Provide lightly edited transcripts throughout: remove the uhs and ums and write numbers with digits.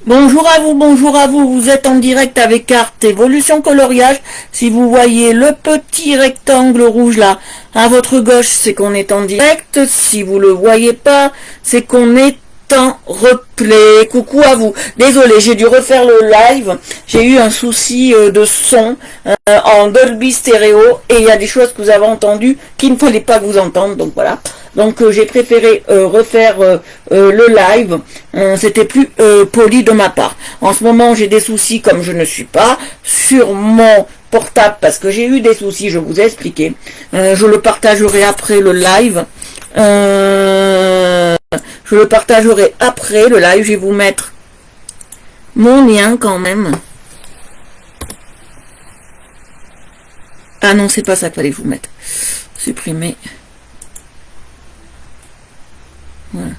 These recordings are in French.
Bonjour à vous, vous êtes en direct avec Art Evolution Coloriage. Si vous voyez le petit rectangle rouge là, à votre gauche, c'est qu'on est en direct. Si vous le voyez pas, c'est qu'on est en replay. Coucou à vous. Désolé, j'ai dû refaire le live. J'ai eu un souci de son en Dolby Stéréo et il y a des choses que vous avez entendues qu'il ne fallait pas que vous entendre. Donc voilà. Donc j'ai préféré refaire le live. C'était plus poli de ma part. En ce moment, j'ai des soucis comme je ne suis pas sur mon portable parce que j'ai eu des soucis, je vous ai expliqué. Je le partagerai après le live. Je le partagerai après le live. Je vais vous mettre mon lien quand même. Ah non, c'est pas ça qu'il fallait que je vous mette. Supprimer. Voilà.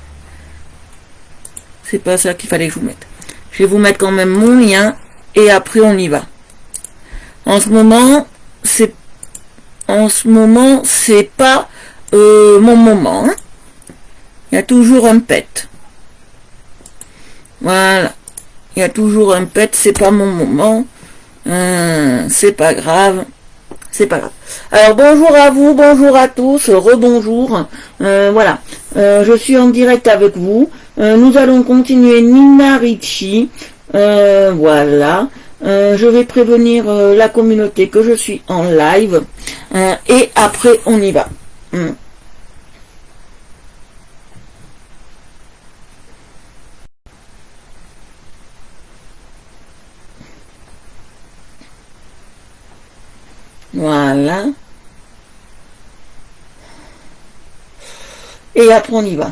C'est pas ça qu'il fallait que je vous mette. Je vais vous mettre quand même mon lien et après on y va. En ce moment, c'est pas mon moment. Hein. Il y a toujours un pet. Voilà. Il y a toujours un pet, c'est pas mon moment. C'est pas grave. C'est pas grave. Alors bonjour à vous, bonjour à tous, rebonjour. Voilà, je suis en direct avec vous. Nous allons continuer Nina Ricci. Voilà. Je vais prévenir la communauté que je suis en live. Et après on y va. Voilà. Et après on y va.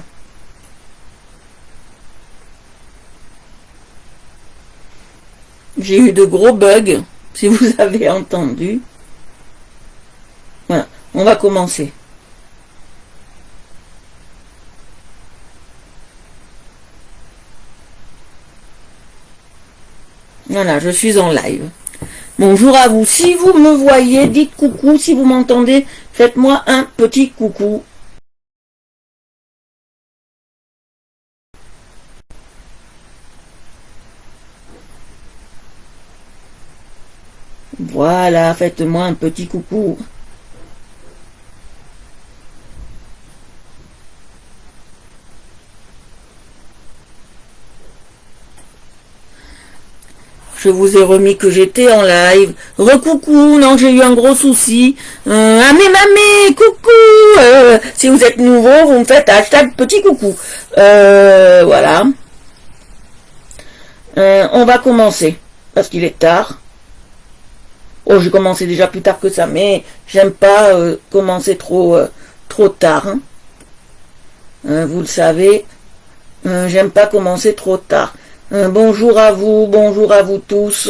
J'ai eu de gros bugs, si vous avez entendu. Voilà, on va commencer. Voilà, je suis en live. Bonjour à vous. Si vous me voyez, dites coucou. Si vous m'entendez, faites-moi un petit coucou. Voilà, faites-moi un petit coucou. Je vous ai remis que j'étais en live. Recoucou, non, j'ai eu un gros souci. Mamé, coucou. Si vous êtes nouveau, vous me faites hashtag petit coucou. Voilà. On va commencer, parce qu'il est tard. Oh, j'ai commencé déjà plus tard que ça, mais j'aime pas commencer trop tard. Hein. Vous le savez, j'aime pas commencer trop tard. Bonjour à vous tous.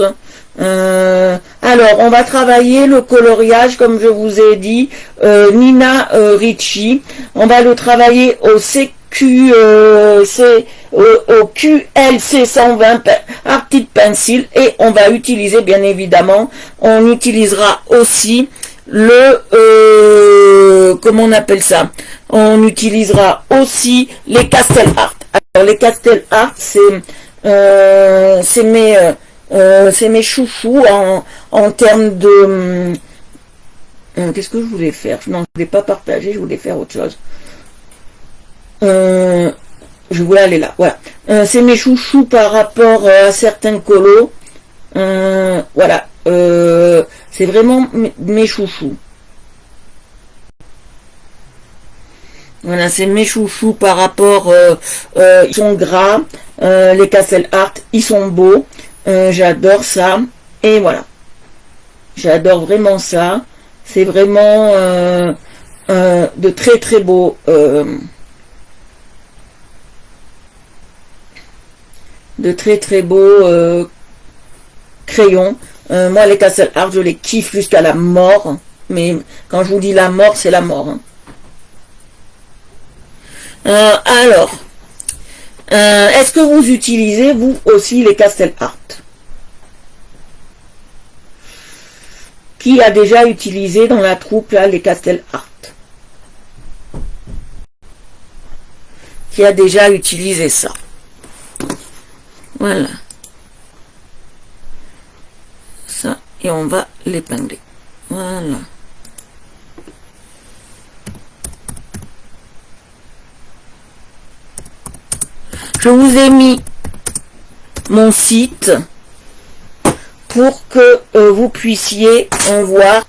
Alors, on va travailler le coloriage, comme je vous ai dit, Nina Ricci. On va le travailler au au QLC 120 Art Pencil et on va utiliser, bien évidemment, on utilisera aussi le comment on appelle ça, on utilisera aussi les Castel Art. Alors les Castel Art, c'est mes chouchous en termes de qu'est-ce que je voulais faire? Non, je voulais pas partager, je voulais faire autre chose. Je voulais aller là, voilà. C'est mes chouchous par rapport à certains colos. Voilà. C'est vraiment mes chouchous. Voilà, c'est mes chouchous par rapport... ils sont gras. Les Castel Art, ils sont beaux. J'adore ça. Et voilà. J'adore vraiment ça. C'est vraiment de très très beaux... de très très beaux crayons. Moi les Castel Art je les kiffe jusqu'à la mort, mais quand je vous dis la mort, c'est la mort. Hein. Alors, est-ce que vous utilisez vous aussi les Castel Art? Qui a déjà utilisé dans la troupe là les Castel Art? Qui a déjà utilisé ça? Voilà. et on va l'épingler. Voilà. Je vous ai mis mon site pour que vous puissiez voir.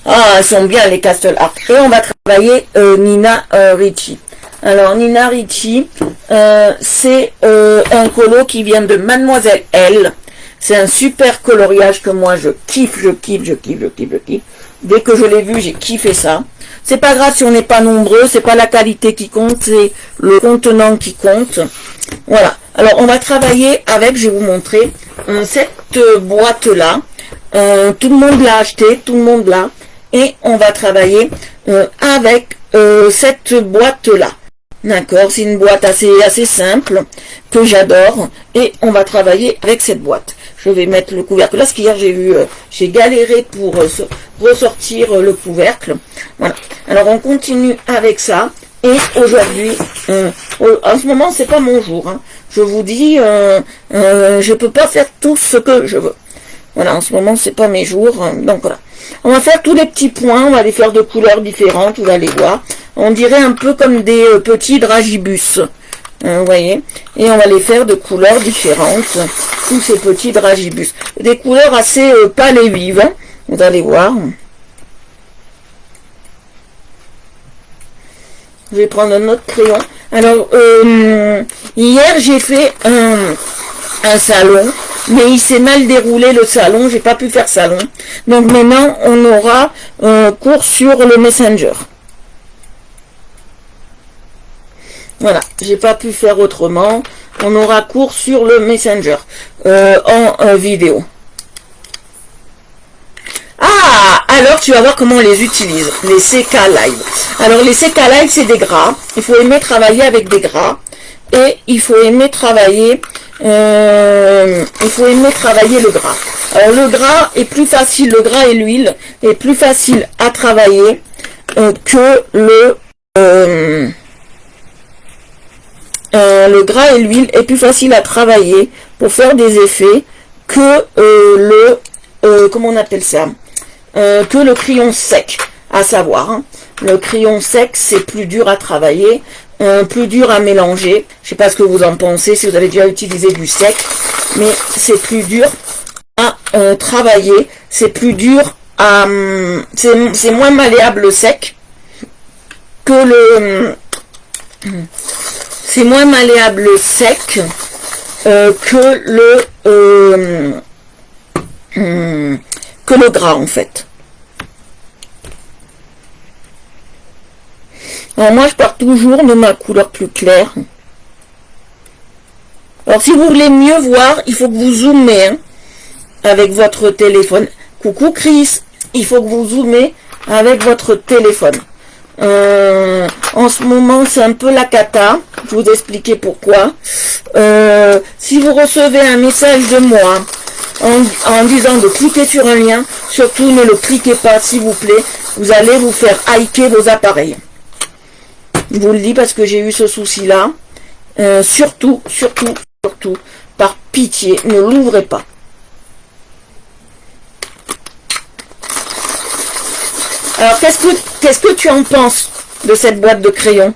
Ah, elles sont bien les Castle Art. Et on va travailler Nina Ricci. Alors Nina Ricci, c'est un colo qui vient de Mademoiselle L. C'est un super coloriage que moi je kiffe, je kiffe. Dès que je l'ai vu, j'ai kiffé ça. C'est pas grave si on n'est pas nombreux, c'est pas la qualité qui compte, c'est le contenant qui compte. Voilà. Alors on va travailler avec, je vais vous montrer, cette boîte-là. Tout le monde l'a acheté, tout le monde l'a. Et on va travailler avec cette boîte-là. D'accord, c'est une boîte assez simple que j'adore et on va travailler avec cette boîte. Je vais mettre le couvercle là, parce qu'hier j'ai galéré pour ressortir le couvercle. Voilà. Alors on continue avec ça et aujourd'hui, en ce moment c'est pas mon jour. Hein. Je vous dis, je peux pas faire tout ce que je veux. Voilà, en ce moment c'est pas mes jours, donc voilà. On va faire tous les petits points, on va les faire de couleurs différentes, vous allez voir. On dirait un peu comme des petits dragibus, vous voyez. Et on va les faire de couleurs différentes, tous ces petits dragibus. Des couleurs assez pâles et vives, hein, vous allez voir. Je vais prendre un autre crayon. Alors, hier j'ai fait un salon, mais il s'est mal déroulé le salon, j'ai pas pu faire salon. Donc maintenant on aura cours sur le Messenger. Voilà, j'ai pas pu faire autrement. On aura cours sur le Messenger en vidéo. Ah, alors tu vas voir comment on les utilise, les CK Live. Alors les CK Live c'est des gras. Il faut aimer travailler avec des gras et il faut aimer travailler. Le gras. Alors le gras est plus facile, le gras et l'huile est plus facile à travailler que le gras et l'huile est plus facile à travailler pour faire des effets que comment on appelle ça, que le crayon sec, à savoir. Hein. Le crayon sec c'est plus dur à travailler. Plus dur à mélanger. Je sais pas ce que vous en pensez, si vous avez déjà utilisé du sec, mais c'est plus dur à travailler, c'est plus dur à... c'est moins malléable le sec que le... c'est moins malléable le sec que le gras en fait. Alors moi je pars toujours de ma couleur plus claire. Alors si vous voulez mieux voir, il faut que vous zoomez hein, avec votre téléphone. Coucou Chris, il faut que vous zoomez avec votre téléphone. En ce moment c'est un peu la cata, je vais vous expliquer pourquoi. Si vous recevez un message de moi en disant de cliquer sur un lien, surtout ne le cliquez pas s'il vous plaît, vous allez vous faire hacker vos appareils. Je vous le dis parce que j'ai eu ce souci-là. Surtout, par pitié, ne l'ouvrez pas. Alors, qu'est-ce que tu en penses de cette boîte de crayons?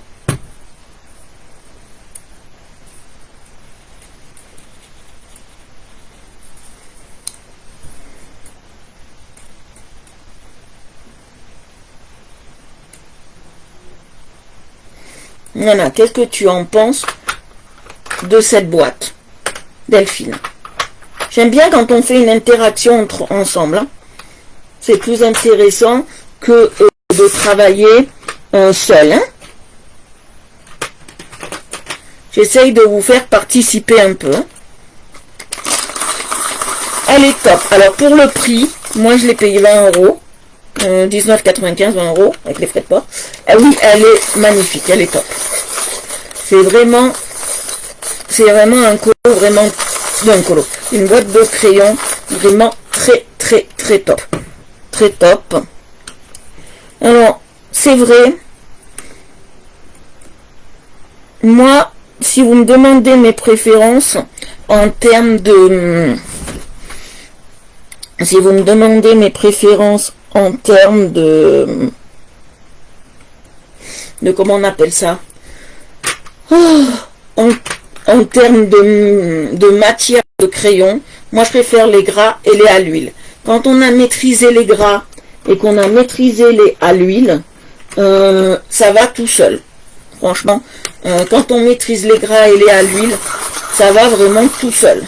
Voilà, qu'est-ce que tu en penses de cette boîte, Delphine? J'aime bien quand on fait une interaction ensemble. Hein. C'est plus intéressant que de travailler seul. Hein. J'essaye de vous faire participer un peu. Hein. Elle est top. Alors pour le prix, moi je l'ai payé 20 €. 19,95 20 € avec les frais de port. Ah oui, elle est magnifique, elle est top. C'est vraiment un colo, vraiment un colo. Une boîte de crayons vraiment très top. Très top. Alors, c'est vrai. Moi, si vous me demandez mes préférences en termes si vous me demandez mes préférences en termes de comment on appelle ça, en termes de matière de crayon, moi je préfère les gras et les à l'huile. Quand on a maîtrisé les gras et qu'on a maîtrisé les à l'huile, ça va tout seul. Franchement, quand on maîtrise les gras et les à l'huile, ça va vraiment tout seul.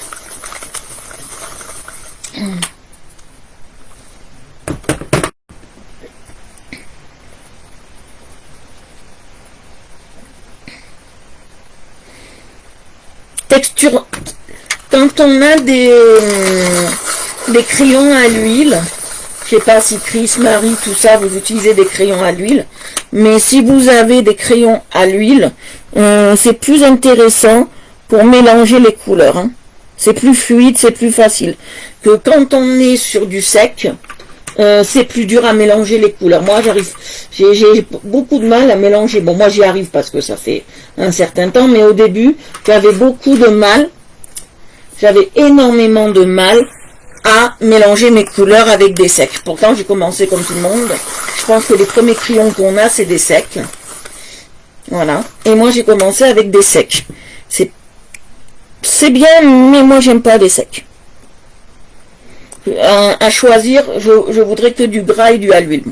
Texture, quand on a des crayons à l'huile, je sais pas si Chris, Marie, tout ça, vous utilisez des crayons à l'huile, mais si vous avez des crayons à l'huile, c'est plus intéressant pour mélanger les couleurs. Hein. C'est plus fluide, c'est plus facile. Que quand on est sur du sec, c'est plus dur à mélanger les couleurs. Moi, j'ai beaucoup de mal à mélanger. Bon, moi, j'y arrive parce que ça fait un certain temps, mais au début, j'avais beaucoup de mal. J'avais énormément de mal à mélanger mes couleurs avec des secs. Pourtant, j'ai commencé comme tout le monde. Je pense que les premiers crayons qu'on a, c'est des secs. Voilà. Et moi, j'ai commencé avec des secs. C'est bien, mais moi, j'aime pas les secs. À choisir, je voudrais que du gras et du à l'huile.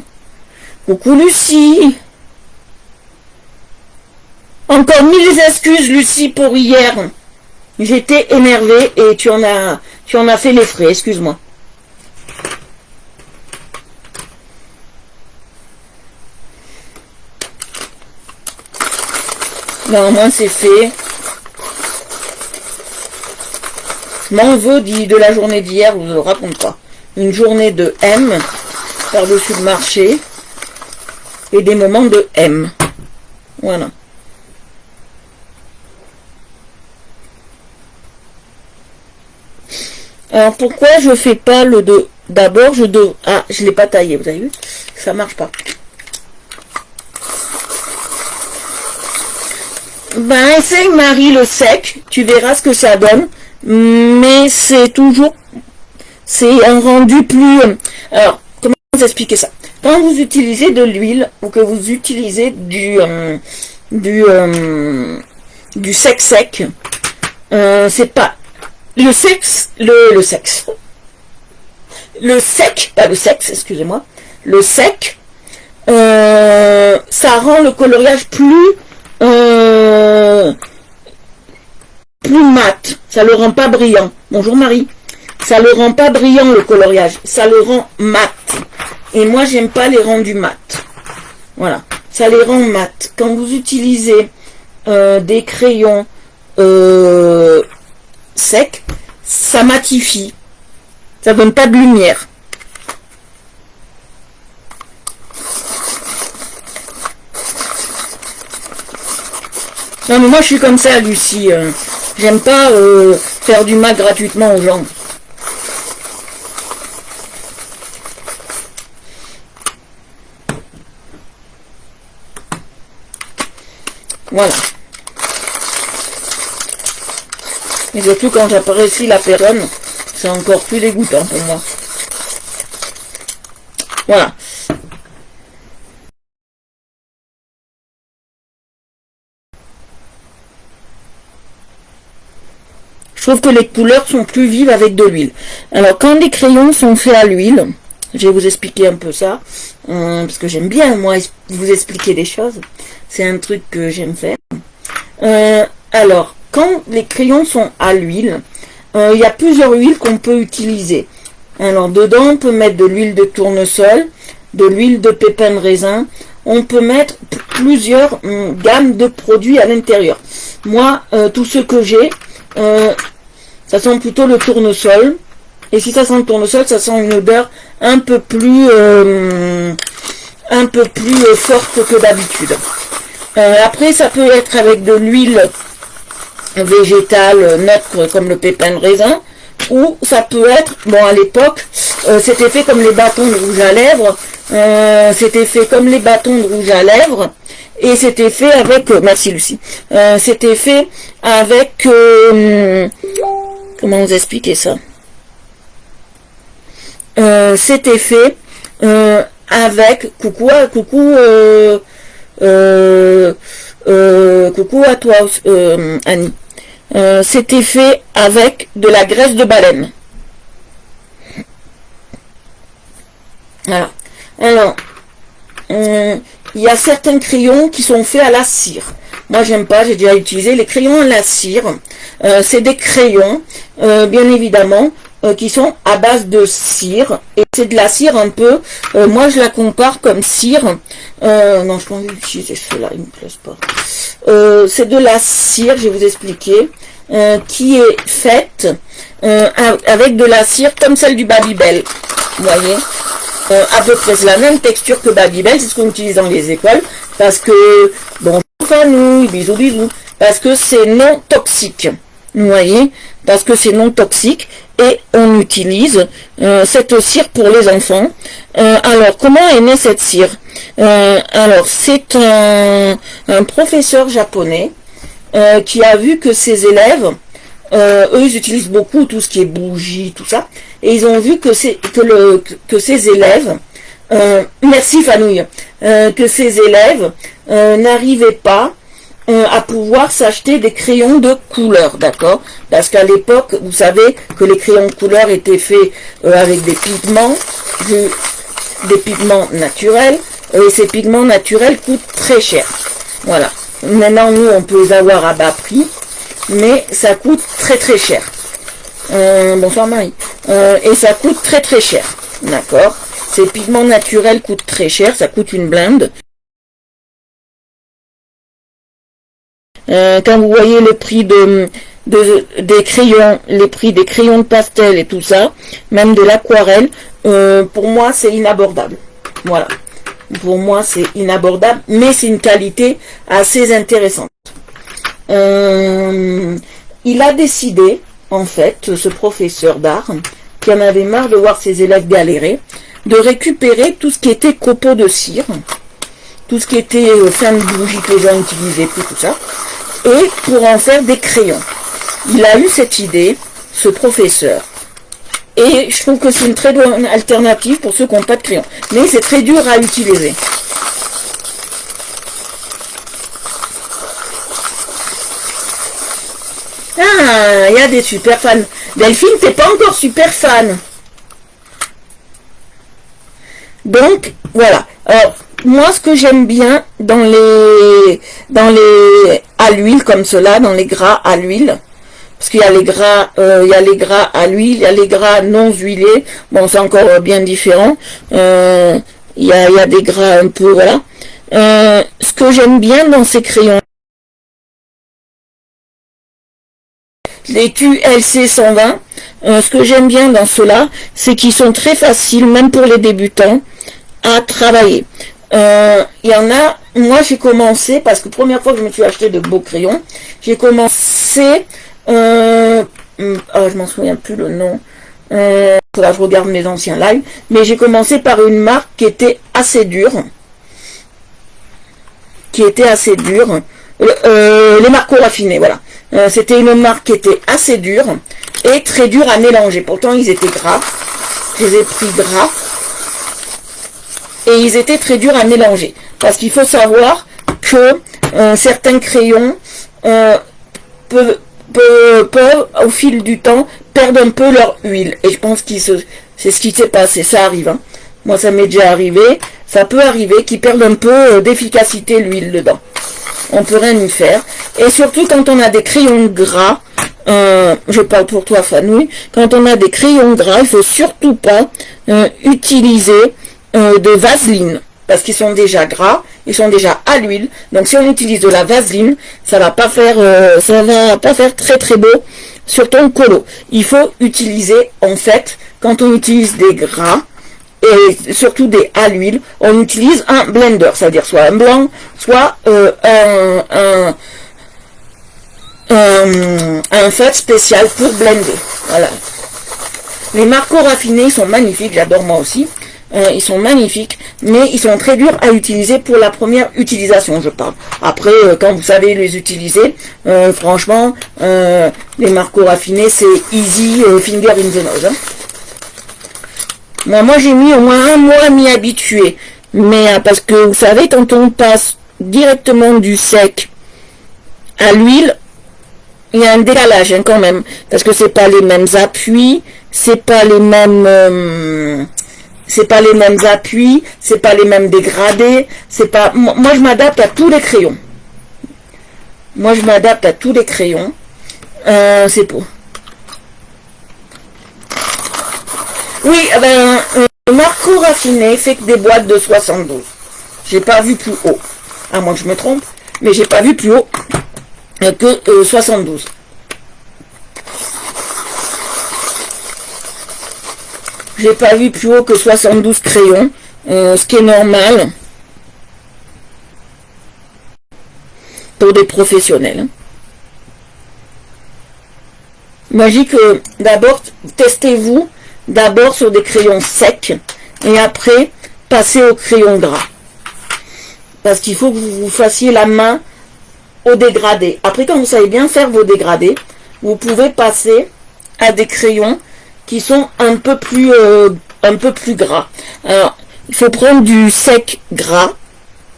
Coucou Lucie. Encore mille excuses Lucie pour hier. J'étais énervée et tu en as fait les frais, excuse-moi. Non, moi c'est fait. Je m'en veux de la journée d'hier, je ne le raconte pas. Une journée de M, par-dessus le marché, et des moments de M. Voilà. Alors pourquoi je fais pas le 2? D'abord ah, je l'ai pas taillé, vous avez vu? Ça marche pas. Ben essaye Marie le sec, tu verras ce que ça donne. Mais c'est un rendu plus... Alors, comment vous expliquer ça? Quand vous utilisez de l'huile ou que vous utilisez du sec, c'est pas le sexe, le sec, pas le sexe, excusez-moi, le sec, ça rend le coloriage plus mat, ça le rend pas brillant. Bonjour Marie. Ça le rend pas brillant le coloriage, ça le rend mat. Et moi j'aime pas les rendus mat. Voilà, ça les rend mat. Quand vous utilisez des crayons secs, ça matifie. Ça donne pas de lumière. Non mais moi je suis comme ça Lucie. J'aime pas faire du mal gratuitement aux gens. Voilà. Et surtout quand j'apprécie la personne, c'est encore plus dégoûtant pour moi. Voilà. Je trouve que les couleurs sont plus vives avec de l'huile. Alors, quand les crayons sont faits à l'huile, je vais vous expliquer un peu ça, parce que j'aime bien, moi, vous expliquer des choses. C'est un truc que j'aime faire. Alors, quand les crayons sont à l'huile, il y a plusieurs huiles qu'on peut utiliser. Alors, dedans, on peut mettre de l'huile de tournesol, de l'huile de pépins de raisin. On peut mettre plusieurs gammes de produits à l'intérieur. Moi, tout ce que j'ai... ça sent plutôt le tournesol, et si ça sent le tournesol, ça sent une odeur un peu plus forte que d'habitude. Après, ça peut être avec de l'huile végétale neutre comme le pépin de raisin, ou ça peut être, bon à l'époque, c'était fait comme les bâtons de rouge à lèvres, et c'était fait avec, merci Lucie, c'était fait avec, comment vous expliquer ça? c'était fait avec coucou à toi Annie. C'était fait avec de la graisse de baleine. Voilà. Alors, il y a certains crayons qui sont faits à la cire. Moi, j'aime pas, j'ai déjà utilisé les crayons à la cire. C'est des crayons, bien évidemment, qui sont à base de cire. Et c'est de la cire un peu, moi je la compare comme cire. Non, je peux utiliser ceux-là, ils me plaisent pas. C'est de la cire, je vais vous expliquer, qui est faite avec de la cire comme celle du Babybel. Vous voyez, à peu près c'est la même texture que Babybel, c'est ce qu'on utilise dans les écoles, parce que, bon, nous, bisous bisous, parce que c'est non toxique. Vous voyez, parce que c'est non toxique et on utilise cette cire pour les enfants. Alors, comment est née cette cire? Alors, c'est un professeur japonais qui a vu que ses élèves, eux, ils utilisent beaucoup tout ce qui est bougie, tout ça, et ils ont vu que ces élèves, merci Fanouille, que ces élèves n'arrivaient pas à pouvoir s'acheter des crayons de couleur, d'accord? Parce qu'à l'époque, vous savez que les crayons de couleur étaient faits avec des pigments naturels, et ces pigments naturels coûtent très cher. Voilà. Maintenant, nous, on peut les avoir à bas prix, mais ça coûte très très cher. Bonsoir Marie. Et ça coûte très très cher, d'accord? Ces pigments naturels coûtent très cher, ça coûte une blinde. Quand vous voyez le prix des crayons, les prix des crayons de pastel et tout ça, même de l'aquarelle, pour moi c'est inabordable. Voilà. Pour moi c'est inabordable, mais c'est une qualité assez intéressante. Il a décidé, en fait, ce professeur d'art, qui en avait marre de voir ses élèves galérer, de récupérer tout ce qui était copeaux de cire, tout ce qui était fin de bougie que les gens utilisaient, tout ça, et pour en faire des crayons. Il a eu cette idée, ce professeur, et je trouve que c'est une très bonne alternative pour ceux qui n'ont pas de crayon. Mais c'est très dur à utiliser. Ah, il y a des super fans. Delphine, t'es pas encore super fan. Donc, voilà. Alors, moi, ce que j'aime bien dans les à l'huile comme cela, dans les gras à l'huile, parce qu'il y a les gras, à l'huile, il y a les gras non huilés. Bon, c'est encore bien différent. Il y a des gras un peu, voilà. Ce que j'aime bien dans ces crayons, les QLC 120, ce que j'aime bien dans ceux-là, c'est qu'ils sont très faciles, même pour les débutants, à travailler. Il y en a, moi j'ai commencé, parce que première fois que je me suis acheté de beaux crayons, j'ai commencé, je m'en souviens plus le nom, là je regarde mes anciens lives, mais j'ai commencé par une marque qui était assez dure, les Marco raffinés, voilà. C'était une marque qui était assez dure et très dure à mélanger. Pourtant, ils étaient gras. Je les ai pris gras. Et ils étaient très durs à mélanger. Parce qu'il faut savoir que certains crayons peuvent, au fil du temps, perdre un peu leur huile. Et je pense que c'est ce qui s'est passé. Ça arrive. Hein. Moi, ça m'est déjà arrivé. Ça peut arriver qu'ils perdent un peu d'efficacité l'huile dedans. On peut rien y faire. Et surtout quand on a des crayons gras, je parle pour toi Fanouille, quand on a des crayons gras, il faut surtout pas utiliser de vaseline, parce qu'ils sont déjà gras, ils sont déjà à l'huile. Donc si on utilise de la vaseline, ça va pas faire très très beau sur ton colo. Il faut utiliser, en fait, quand on utilise des gras, et surtout des à l'huile, on utilise un blender, c'est-à-dire soit un blanc, soit un fat spécial pour blender. Voilà. Les Marco raffinés sont magnifiques, j'adore moi aussi. Ils sont magnifiques, mais ils sont très durs à utiliser pour la première utilisation, je parle. Après, quand vous savez les utiliser, franchement, les Marco raffinés, c'est easy finger in the nose. Hein. Moi j'ai mis au moins un mois à m'y habituer. Mais parce que vous savez, quand on passe directement du sec à l'huile, il y a un décalage hein, quand même. Parce que c'est pas les mêmes appuis, c'est pas les mêmes appuis, c'est pas les mêmes dégradés, c'est pas. Moi je m'adapte à tous les crayons. Moi je m'adapte à tous les crayons. C'est pour. Oui, Marco Raffiné fait que des boîtes de 72. J'ai pas vu plus haut. À moins que je me trompe, mais j'ai pas vu plus haut que 72. J'ai pas vu plus haut que 72 crayons, ce qui est normal pour des professionnels. Moi, je dis que d'abord, testez-vous d'abord sur des crayons secs et après, passez au crayon gras. Parce qu'il faut que vous fassiez la main au dégradé. Après, quand vous savez bien faire vos dégradés, vous pouvez passer à des crayons qui sont un peu plus gras. Alors, il faut prendre du sec gras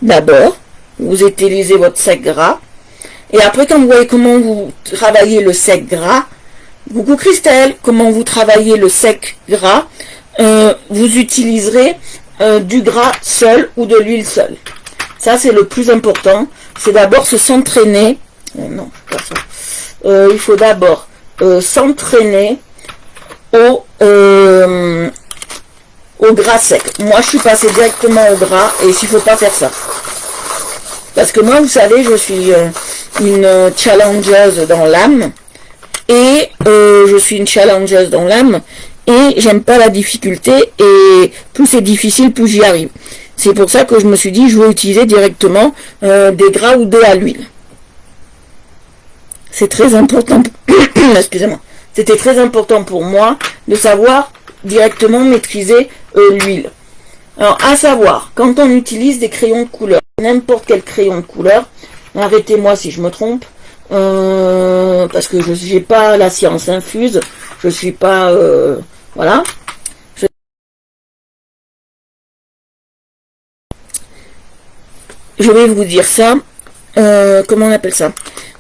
d'abord. Vous utilisez votre sec gras. Et après, quand vous voyez comment vous travaillez le sec gras, coucou Christelle, comment vous travaillez le sec gras, vous utiliserez du gras seul ou de l'huile seule. Ça, c'est le plus important. C'est d'abord s'entraîner. Non, pas ça. Il faut d'abord s'entraîner au gras sec. Moi, je suis passée directement au gras et il ne faut pas faire ça. Parce que moi, vous savez, je suis une challengeuse dans l'âme. Et je suis une challengeuse dans l'âme. Et j'aime pas la difficulté. Et plus c'est difficile, plus j'y arrive. C'est pour ça que je me suis dit, je vais utiliser directement des gras ou à l'huile. C'est très important. Excusez-moi. C'était très important pour moi de savoir directement maîtriser l'huile. Alors, à savoir, quand on utilise des crayons de couleur, n'importe quel crayon de couleur, arrêtez-moi si je me trompe, parce que je n'ai pas la science infuse, je suis pas, voilà. Je vais vous dire ça, comment on appelle ça?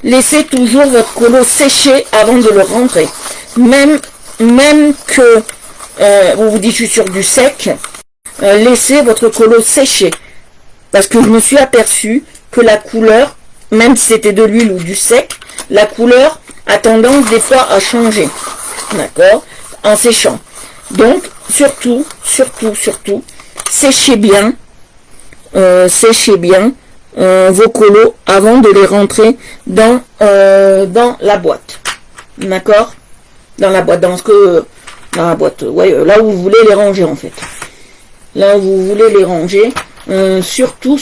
Laissez toujours votre colo sécher avant de le rentrer. Même que vous vous dites je suis sur du sec, laissez votre colo sécher. Parce que je me suis aperçu que la couleur, même si c'était de l'huile ou du sec, la couleur a tendance des fois à changer. D'accord? En séchant. Donc, surtout, séchez bien vos colos avant de les rentrer dans la boîte. D'accord? Dans la boîte, dans la boîte, ouais, là où vous voulez les ranger en fait. Là où vous voulez les ranger, surtout,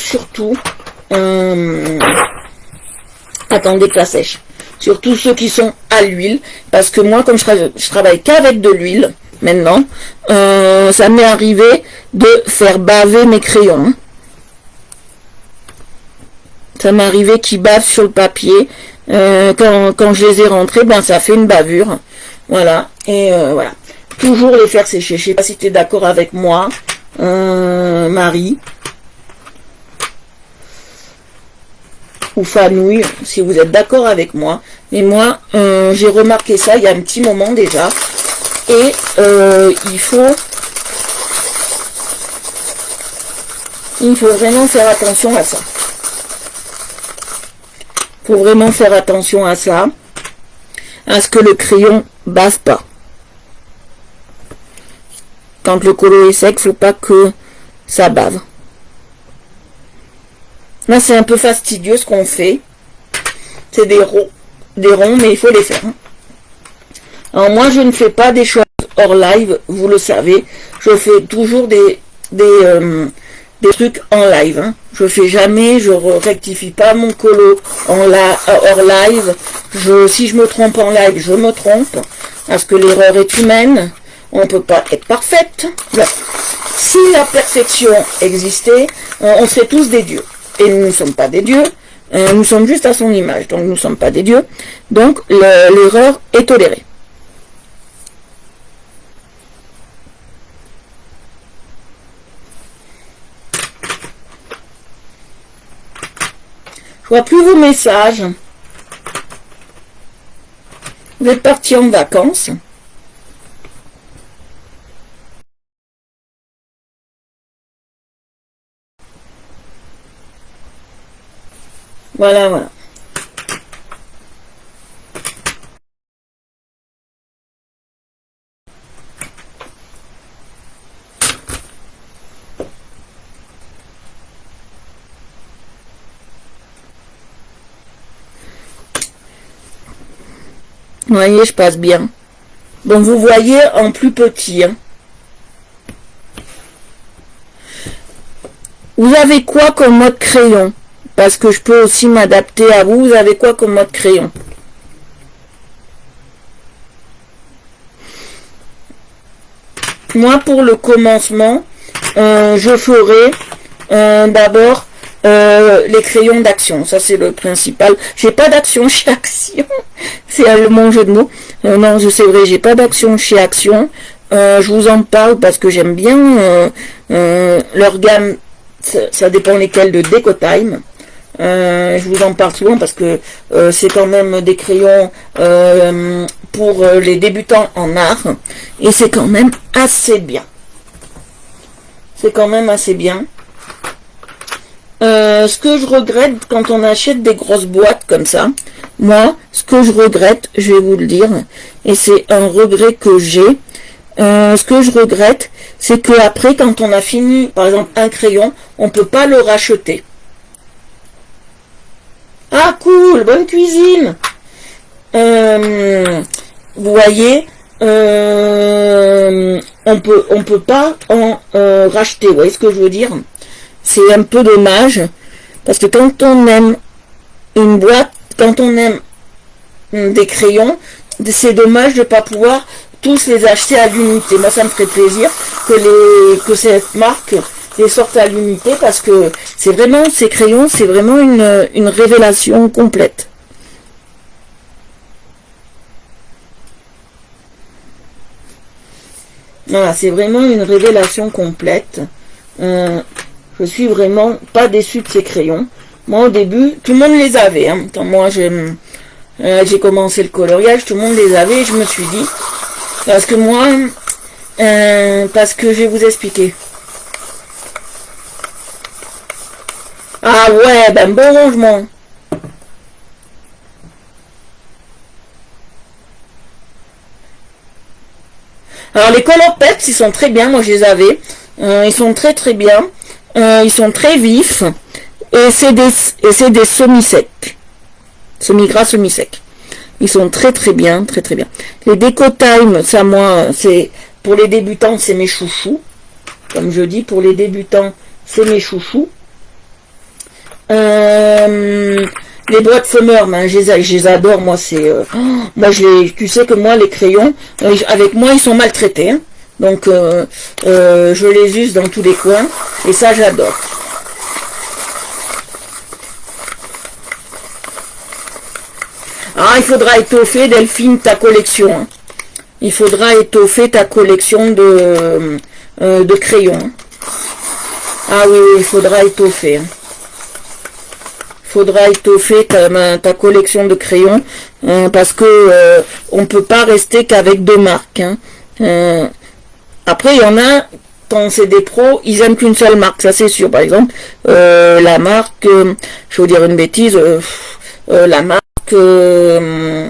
attendez que ça sèche. Surtout ceux qui sont à l'huile, parce que moi, comme je travaille qu'avec de l'huile, maintenant, ça m'est arrivé de faire baver mes crayons. Ça m'est arrivé qu'ils bavent sur le papier. Quand je les ai rentrés, ben ça fait une bavure. Voilà. Et voilà. Toujours les faire sécher. Je sais pas si tu es d'accord avec moi, Marie. Ou Fanouille, si vous êtes d'accord avec moi. Et moi, j'ai remarqué ça il y a un petit moment déjà. Et il faut vraiment faire attention à ça. Il faut vraiment faire attention à ça, à ce que le crayon bave pas. Quand le colo est sec, il ne faut pas que ça bave. Là, c'est un peu fastidieux ce qu'on fait. C'est des ronds, mais il faut les faire. Alors moi, je ne fais pas des choses hors live, vous le savez. Je fais toujours des trucs en live. Hein. Je fais jamais, je rectifie pas mon colo hors live. Si je me trompe en live, je me trompe. Parce que l'erreur est humaine. On ne peut pas être parfaite. Si la perfection existait, on serait tous des dieux. Et nous ne sommes pas des dieux. Nous sommes juste à son image. Donc nous ne sommes pas des dieux. Donc l'erreur est tolérée. Je vois plus vos messages. Vous êtes parti en vacances. Voilà, voilà. Vous voyez, je passe bien. Donc, vous voyez en plus petit. Hein. Vous avez quoi comme mode crayon? Parce que je peux aussi m'adapter à vous. Vous avez quoi comme mode crayon? Moi, pour le commencement, je ferai d'abord les crayons d'action. Ça, c'est le principal. J'ai pas d'action chez Action. C'est mon jeu de mots. Non, c'est vrai, j'ai pas d'action chez Action. Je vous en parle parce que j'aime bien leur gamme. Ça dépend lesquels de Decotime. Je vous en parle souvent parce que c'est quand même des crayons pour les débutants en art. Et c'est quand même assez bien. C'est quand même assez bien. Ce que je regrette quand on achète des grosses boîtes comme ça, moi, ce que je regrette, je vais vous le dire, et c'est un regret que j'ai, ce que je regrette, c'est que après, quand on a fini, par exemple, un crayon, on peut pas le racheter. Ah, cool, bonne cuisine. Vous voyez, on peut pas en racheter. Vous voyez ce que je veux dire? C'est un peu dommage parce que quand on aime une boîte, quand on aime des crayons, c'est dommage de ne pas pouvoir tous les acheter à l'unité. Moi, ça me ferait plaisir que cette marque les sorte à l'unité parce que c'est vraiment, ces crayons, c'est vraiment une révélation complète. Voilà, c'est vraiment une révélation complète. Je suis vraiment pas déçue de ces crayons. Moi, au début, tout le monde les avait. Hein. Quand moi, j'ai commencé le coloriage, tout le monde les avait. Et je me suis dit, parce que moi, parce que je vais vous expliquer. Ah ouais, ben bon rangement. Alors les Color Peps, ils sont très bien, moi je les avais. Ils sont très très bien. Ils sont très vifs. Et c'est des semi-secs. Semi-gras, semi-secs. Ils sont très très bien, très très bien. Les Decotime, ça moi, c'est pour les débutants, c'est mes chouchous. Comme je dis, pour les débutants, c'est mes chouchous. Les boîtes Summer, ben, je les adore, moi c'est... moi, tu sais que moi, les crayons, avec moi, ils sont maltraités. Hein. Donc, je les use dans tous les coins. Et ça, j'adore. Ah, il faudra étoffer, Delphine, ta collection. Hein. Il faudra étoffer ta collection de crayons. Ah oui, oui, il faudra étoffer. Hein. Faudra étoffer ta collection de crayons parce que on peut pas rester qu'avec deux marques. Hein. Après, il y en a, quand c'est des pros, ils aiment qu'une seule marque, ça c'est sûr. Par exemple, la marque, je vais vous dire une bêtise, la marque, comment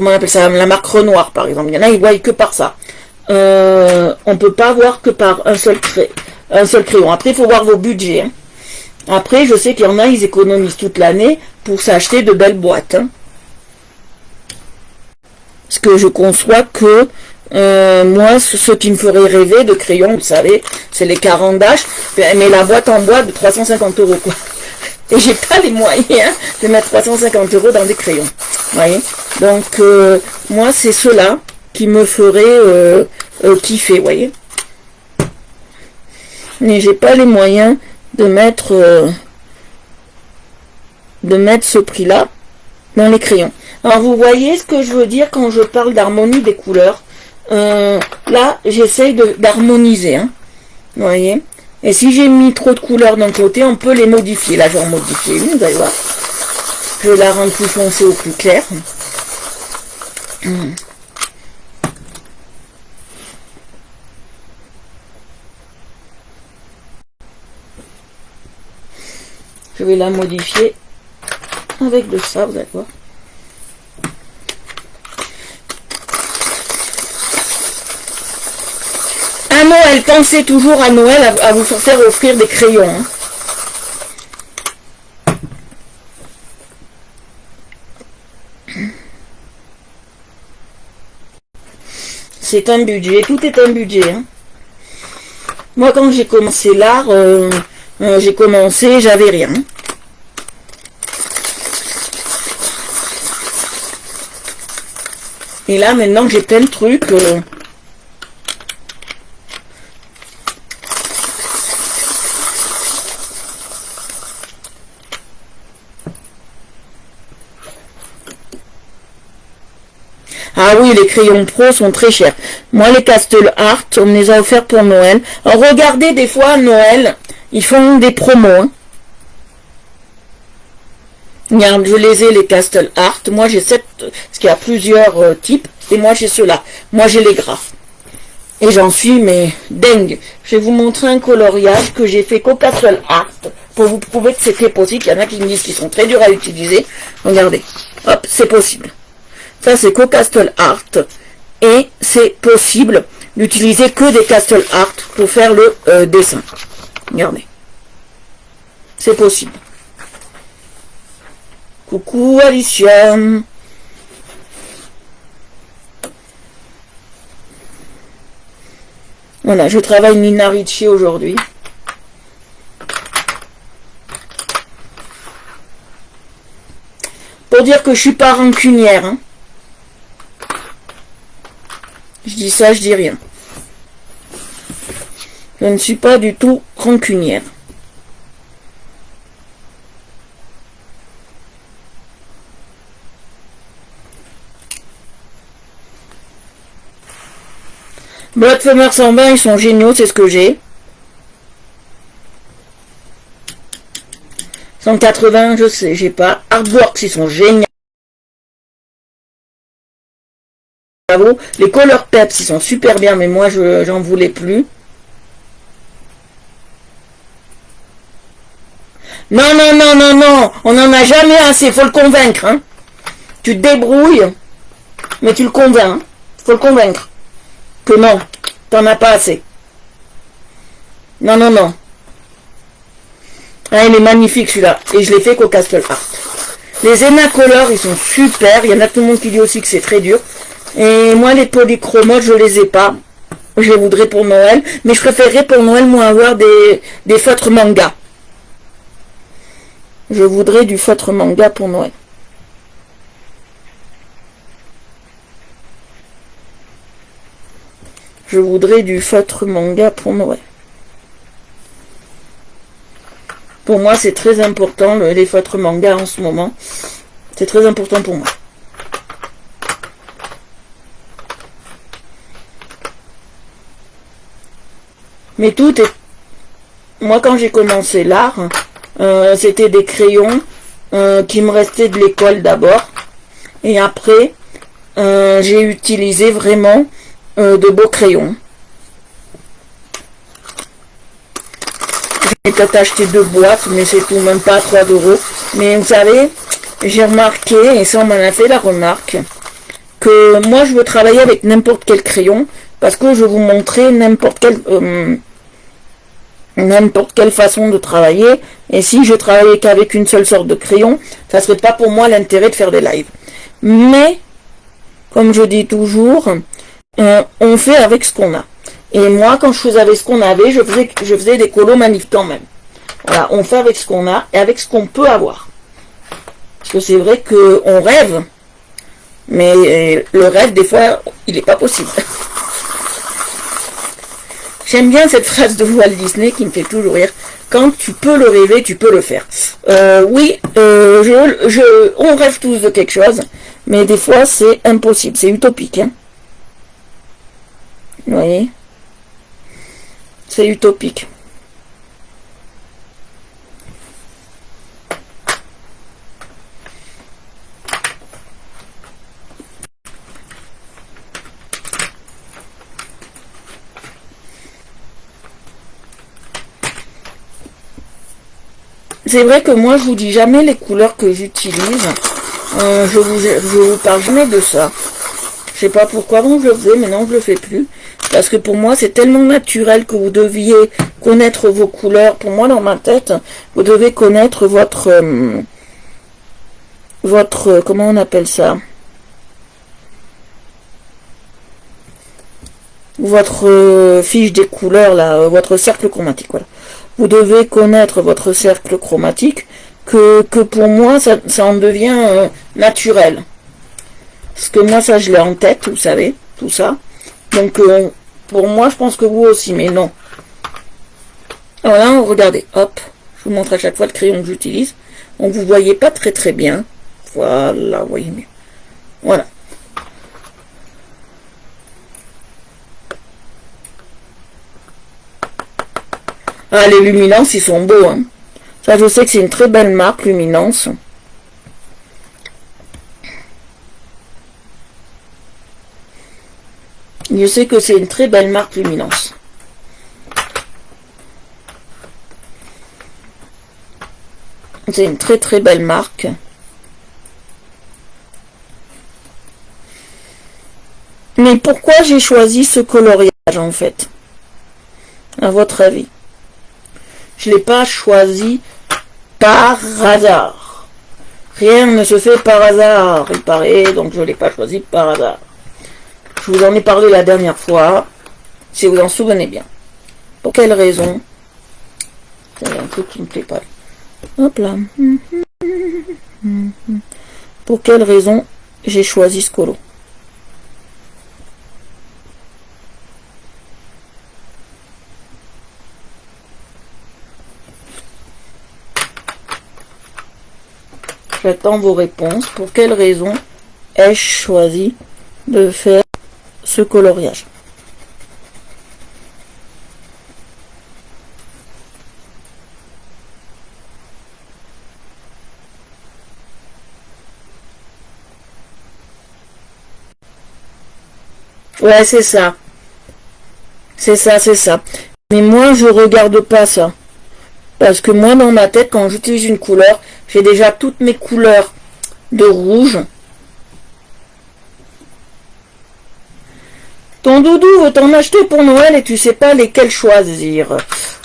on appelle ça, la marque Renoir par exemple. Il y en a, ils voient que par ça. On peut pas voir que par un seul crayon. Après, il faut voir vos budgets. Hein. Après, je sais qu'il y en a, ils économisent toute l'année pour s'acheter de belles boîtes. Hein. Parce que je conçois que moi, ce qui me ferait rêver de crayons, vous savez, c'est les Caran-d'Ache, mais la boîte en bois de 350 €, quoi. Et j'ai pas les moyens de mettre 350 € dans des crayons. Vous voyez? Donc, moi, c'est cela qui me ferait kiffer, vous voyez? Mais j'ai pas les moyens de mettre ce prix-là dans les crayons. Alors, vous voyez ce que je veux dire quand je parle d'harmonie des couleurs. Là, j'essaye d'harmoniser. Hein. Vous voyez, Et si j'ai mis trop de couleurs d'un côté, on peut les modifier. Là, je vais en modifier une, vous allez voir. Je vais la rendre plus foncée ou plus claire. Je vais la modifier avec de ça, vous allez voir. À Noël, pensez toujours à Noël à vous faire offrir des crayons. Hein. C'est un budget, tout est un budget. Hein. Moi, quand j'ai commencé l'art, j'avais rien. Et là, maintenant que j'ai plein de trucs... Ah oui, les crayons pro sont très chers. Moi, les Castle Art, on me les a offerts pour Noël. Alors, regardez, des fois, à Noël, ils font des promos. Hein. Regarde, je les ai, les Castle Art. Moi, j'ai parce qu'il y a plusieurs types. Et moi, j'ai ceux-là. Moi, j'ai les gras. Et j'en suis, mais dingue. Je vais vous montrer un coloriage que j'ai fait qu'au Castle Art. Pour vous prouver que c'était possible. Il y en a qui me disent qu'ils sont très durs à utiliser. Regardez. Hop, c'est possible. Ça, c'est qu'au Castle Art. Et c'est possible d'utiliser que des Castle Art pour faire le dessin. Regardez. C'est possible. Coucou Alicia. Voilà, je travaille Nina Ricci aujourd'hui. Pour dire que je suis pas rancunière. Hein. Je dis ça, je dis rien. Je ne suis pas du tout rancunière. Blood Femer 120, ils sont géniaux, c'est ce que j'ai. 180, je sais, j'ai pas. Artworks, ils sont géniaux. Les Color Peps, ils sont super bien, mais moi, j'en voulais plus. Non, non, non, non, non, on n'en a jamais assez, faut le convaincre. Hein. Tu te débrouilles, mais tu le convaincs. Hein. Faut le convaincre. Que non, t'en as pas assez. Non, non, non. Ah, il est magnifique celui-là. Et je l'ai fait qu'au Castle Art. Les Enacolor, ils sont super. Il y en a tout le monde qui dit aussi que c'est très dur. Et moi, les polychromotes, je les ai pas. Je les voudrais pour Noël. Mais je préférerais pour Noël, moi, avoir des feutres manga. Je voudrais du feutre manga pour Noël. Je voudrais du feutre manga pour Noël. Pour moi, c'est très important, les feutres manga en ce moment. C'est très important pour moi. Mais tout est... Moi, quand j'ai commencé l'art, c'était des crayons qui me restaient de l'école d'abord. Et après, j'ai utilisé vraiment de beaux crayons. J'ai peut-être acheté 2 boîtes, mais c'est tout, même pas 3 €. Mais vous savez, j'ai remarqué, et ça on m'en a fait la remarque, que moi je veux travailler avec n'importe quel crayon, parce que je vais vous montrer n'importe quelle façon de travailler, et si je travaillais qu'avec une seule sorte de crayon, ça serait pas pour moi l'intérêt de faire des lives. Mais, comme je dis toujours, on fait avec ce qu'on a. Et moi, quand je faisais avec ce qu'on avait, je faisais des colos magnifiques quand même. Voilà, on fait avec ce qu'on a et avec ce qu'on peut avoir. Parce que c'est vrai qu'on rêve, mais le rêve, des fois, il n'est pas possible. J'aime bien cette phrase de Walt Disney qui me fait toujours rire. Quand tu peux le rêver, tu peux le faire. Oui, on rêve tous de quelque chose, mais des fois, c'est impossible, c'est utopique. Hein. Vous voyez ? C'est utopique. C'est vrai que moi, je vous dis jamais les couleurs que j'utilise. Je vous parle jamais de ça. Je sais pas pourquoi avant je le faisais, mais non, je le fais plus. Parce que pour moi, c'est tellement naturel que vous deviez connaître vos couleurs. Pour moi, dans ma tête, vous devez connaître votre, comment on appelle ça? Votre fiche des couleurs, là, votre cercle chromatique, voilà. Vous devez connaître votre cercle chromatique, que pour moi, ça en devient naturel. Parce que moi, ça, je l'ai en tête, vous savez, tout ça. Donc, pour moi, je pense que vous aussi, mais non. Voilà, regardez, hop, je vous montre à chaque fois le crayon que j'utilise. Donc, vous voyez pas très très bien. Voilà, vous voyez mieux. Voilà. Ah, les Luminance, ils sont beaux, hein. Ça, je sais que c'est une très belle marque, Luminance. Je sais que c'est une très belle marque, Luminance. C'est une très très belle marque. Mais pourquoi j'ai choisi ce coloriage, en fait? À votre avis? Je ne l'ai pas choisi par hasard. Rien ne se fait par hasard, il paraît, donc je ne l'ai pas choisi par hasard. Je vous en ai parlé la dernière fois, si vous en souvenez bien. Pour quelle raison? Il y a un truc qui ne me plaît pas. Hop là. Pour quelle raison j'ai choisi ce colo? J'attends vos réponses. Pour quelle raison ai-je choisi de faire ce coloriage? Ouais, c'est ça. C'est ça, c'est ça. Mais moi, je regarde pas ça. Parce que moi, dans ma tête, quand j'utilise une couleur, j'ai déjà toutes mes couleurs de rouge. Ton doudou veut t'en acheter pour Noël et tu sais pas lesquels choisir.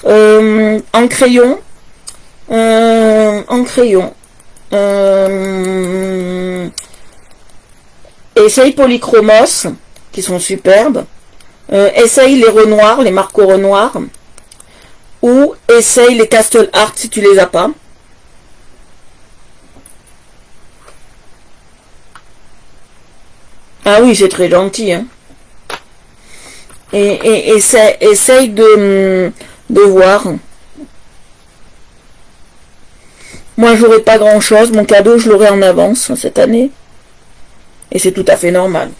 En crayon. En crayon. Essaye Polychromos, qui sont superbes. Essaye les Renoirs, les Marco Renoirs. Ou essaye les Castle Art si tu les as pas. Ah oui, c'est très gentil. Hein. Et essaye de voir. Moi, j'aurai pas grand chose. Mon cadeau, je l'aurai en avance cette année. Et c'est tout à fait normal.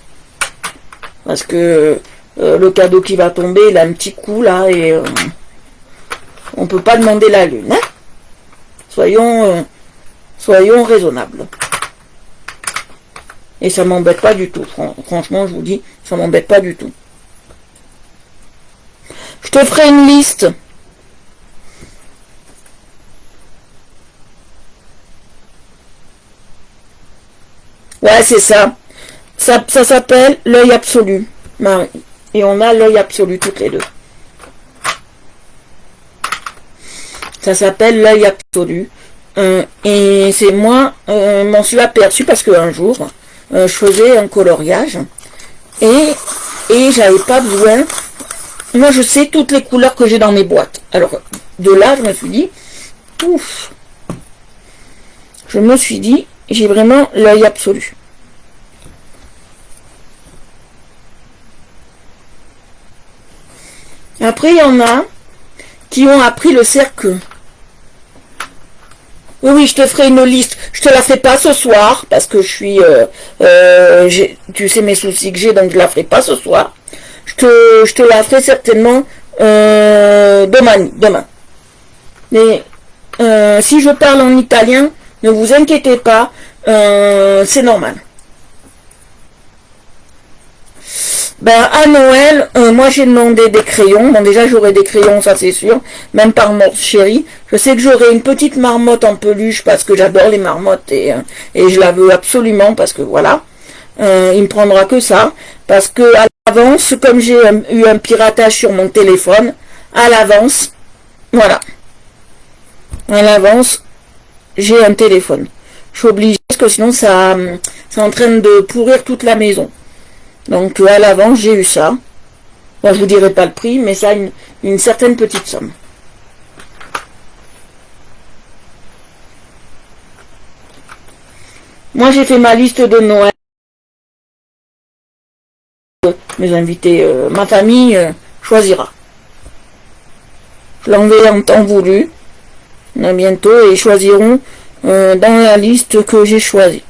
Parce que le cadeau qui va tomber, il a un petit coup là. Et on peut pas demander la lune. Hein. Soyons raisonnables. Et ça m'embête pas du tout. Franchement, je vous dis, ça m'embête pas du tout. Je te ferai une liste. Ouais, c'est ça. Ça s'appelle l'œil absolu, Marie. Et on a l'œil absolu toutes les deux. Ça s'appelle l'œil absolu. Et c'est moi, m'en suis aperçu parce qu'un jour, je faisais un coloriage. Et j'avais pas besoin. Moi, je sais toutes les couleurs que j'ai dans mes boîtes. Alors, de là, je me suis dit, ouf. Je me suis dit, j'ai vraiment l'œil absolu. Après, il y en a qui ont appris le cercle. Oui, oui, je te ferai une liste. Je te la ferai pas ce soir, parce que je suis... tu sais mes soucis que j'ai, donc je la ferai pas ce soir. Je te la ferai certainement demain. Mais si je parle en italien, ne vous inquiétez pas, c'est normal. Ben, à Noël, moi j'ai demandé des crayons. Bon, déjà j'aurai des crayons, ça c'est sûr. Même par Morse Chérie. Je sais que j'aurai une petite marmotte en peluche parce que j'adore les marmottes et je la veux absolument parce que voilà. Il me prendra que ça. Parce que à l'avance, comme j'ai eu un piratage sur mon téléphone, à l'avance, voilà. À l'avance, j'ai un téléphone. Je suis obligée parce que sinon ça, c'est en train de pourrir toute la maison. Donc à l'avance, j'ai eu ça. Bon, je vous dirai pas le prix, mais ça a une certaine petite somme. Moi, j'ai fait ma liste de Noël. Mes invités, ma famille choisira. Je l'enverrai en temps voulu. À bientôt et ils choisiront dans la liste que j'ai choisie.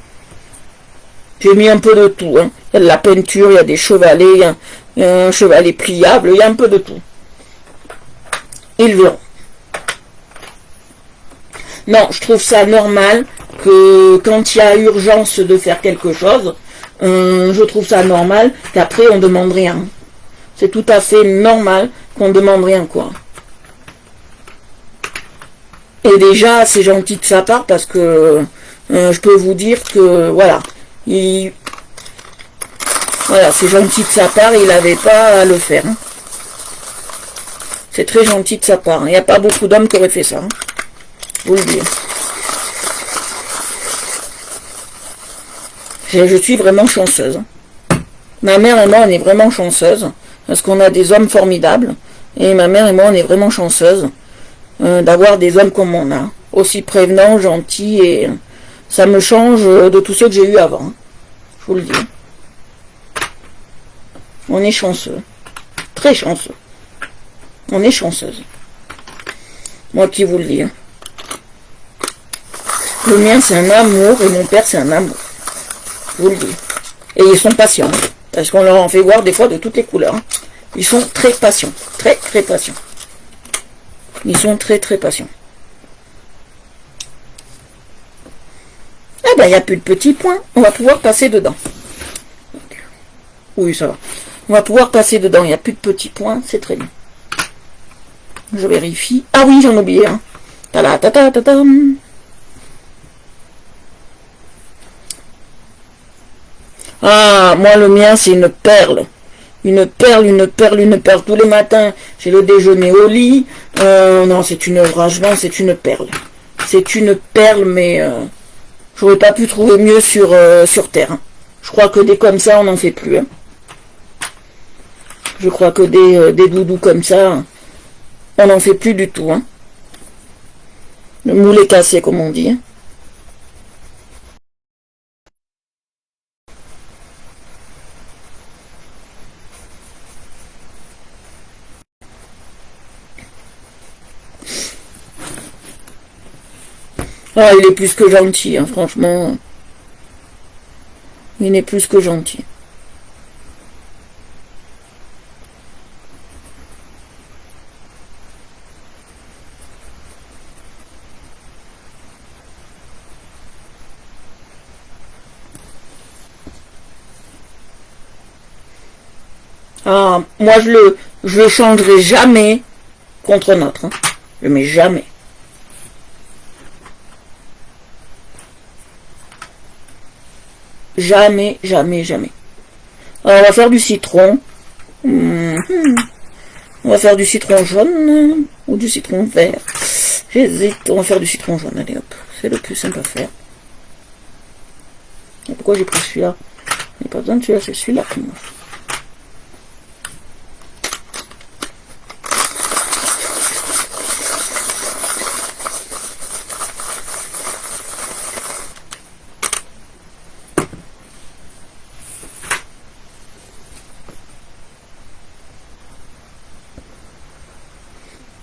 J'ai mis un peu de tout. Hein. Il y a de la peinture, il y a des chevalets, il y a un chevalet pliable, il y a un peu de tout. Ils verront. Non, je trouve ça normal que quand il y a urgence de faire quelque chose, je trouve ça normal qu'après on demande rien. C'est tout à fait normal qu'on demande rien, quoi. Et déjà, c'est gentil de sa part parce que je peux vous dire que, voilà, voilà, c'est gentil de sa part, il n'avait pas à le faire. Hein. C'est très gentil de sa part. Il n'y a pas beaucoup d'hommes qui auraient fait ça. Hein. Je vous le dis. Je suis vraiment chanceuse. Ma mère et moi, on est vraiment chanceuses. Parce qu'on a des hommes formidables. Et ma mère et moi, on est vraiment chanceuses d'avoir des hommes comme on a. Aussi prévenants, gentils. Et ça me change de tous ceux que j'ai eu avant. Hein. Je vous le dis. On est chanceux. Très chanceux. On est chanceuse. Moi qui vous le dis. Hein. Le mien, c'est un amour. Et mon père, c'est un amour. Je vous le dis. Et ils sont patients. Parce qu'on leur en fait voir des fois de toutes les couleurs. Hein. Ils sont très patients. Très, très patients. Ils sont très, très patients. Ah ben, il n'y a plus de petits points. On va pouvoir passer dedans. Oui, ça va. On va pouvoir passer dedans. Il n'y a plus de petits points. C'est très bien. Je vérifie. Ah oui, j'en oubliais un. Ah, moi, le mien, c'est une perle. Une perle, une perle, une perle. Tous les matins, j'ai le déjeuner au lit. Non, c'est une, franchement, c'est une perle. C'est une perle, mais j'aurais pas pu trouver mieux sur Terre. Hein. Je crois que des comme ça, on n'en fait plus. Hein. Je crois que des doudous comme ça, on n'en fait plus du tout. Hein. Le moule est cassé, comme on dit. Hein. Ah, il est plus que gentil, hein, franchement. Il est plus que gentil. Ah, moi je le changerai jamais contre notre. Hein. Je mets jamais. Jamais, jamais, jamais. Alors, on va faire du citron. On va faire du citron jaune ou du citron vert. J'hésite. On va faire du citron jaune. Allez hop. C'est le plus simple à faire. Et pourquoi j'ai pris celui-là? Il n'y a pas besoin de celui-là, c'est celui-là qui moi.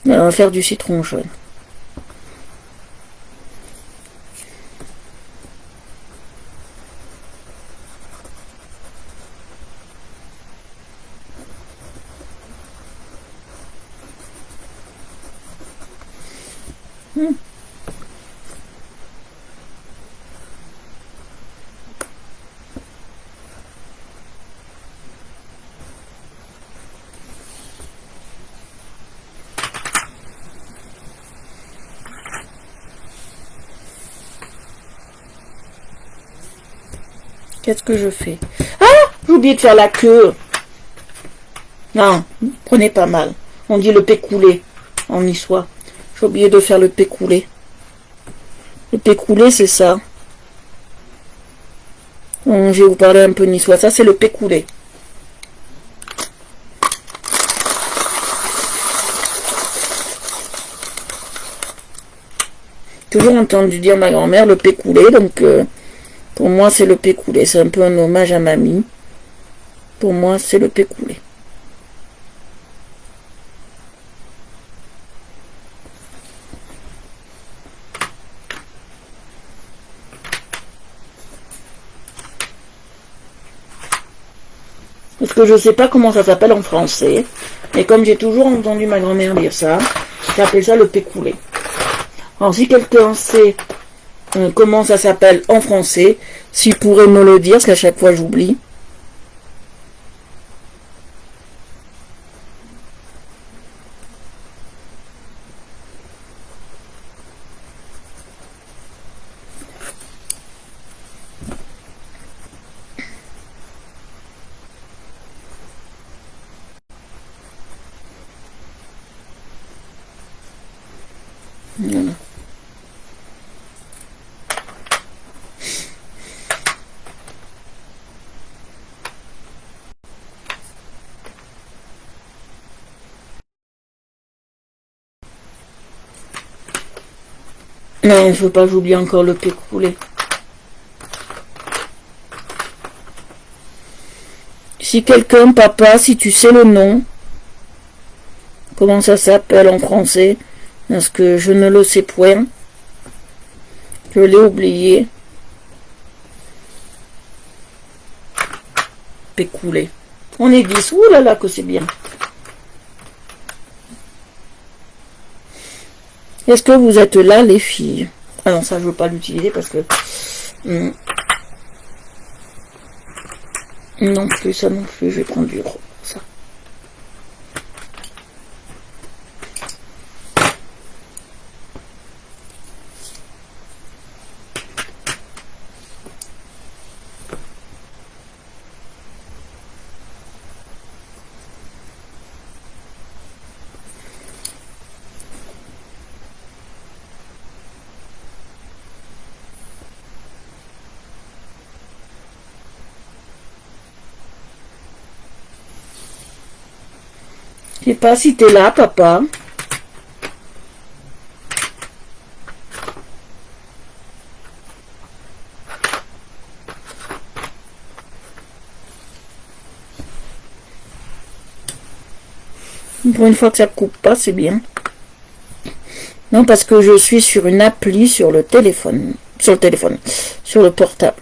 Alors, on va faire du citron jaune. Qu'est-ce que je fais? Ah! J'ai oublié de faire la queue. Non, prenez pas mal. On dit le pécoulé en niçois. J'ai oublié de faire le pécoulé. Le pécoulé, c'est ça. Je vais vous parler un peu niçois. Ça, c'est le pécoulé. Toujours entendu dire ma grand-mère le pécoulé, donc pour moi c'est le pécoulé. C'est un peu un hommage à mamie. Pour moi, c'est le pécoulé. Parce que je sais pas comment ça s'appelle en français. Et comme j'ai toujours entendu ma grand-mère dire ça, j'appelle ça le pécoulé. Alors si quelqu'un sait comment ça s'appelle en français, s'il pourrait me le dire, parce qu'à chaque fois j'oublie. Voilà. Non, il ne faut pas que j'oublie encore le pécoulé. Si quelqu'un, papa, si tu sais le nom, comment ça s'appelle en français, parce que je ne le sais point, je l'ai oublié. Pécoulé. On est 10, ouh là là que c'est bien. Est-ce que vous êtes là, les filles? Ah non, ça je veux pas l'utiliser parce que... non plus, ça non plus, je vais prendre du gros. Ça. Je sais pas si t'es là, papa. Pour une fois que ça coupe pas, c'est bien. Non, parce que je suis sur une appli sur le téléphone. Sur le portable.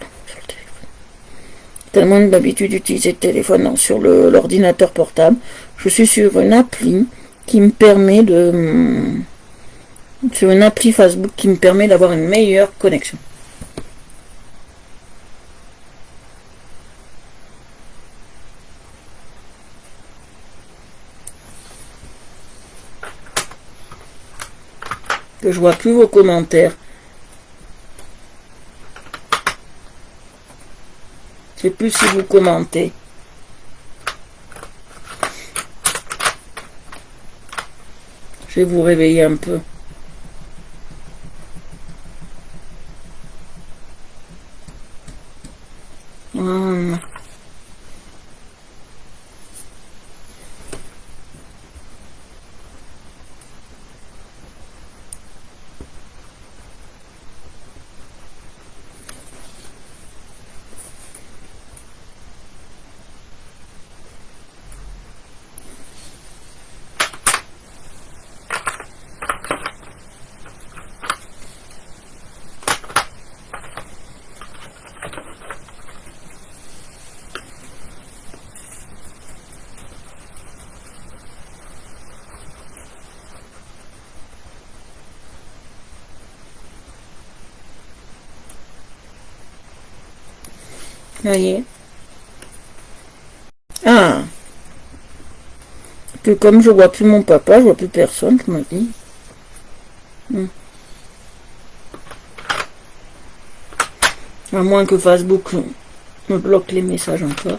Tellement d'habitude d'utiliser le téléphone sur l'ordinateur portable. Je suis sur une appli qui me permet de... sur une appli Facebook qui me permet d'avoir une meilleure connexion. Que je vois plus vos commentaires. Je sais plus si vous commentez. Je vais vous réveiller un peu. Voyez. Ah. Que comme je vois plus mon papa, je vois plus personne, je me dis. À moins que Facebook me bloque les messages encore.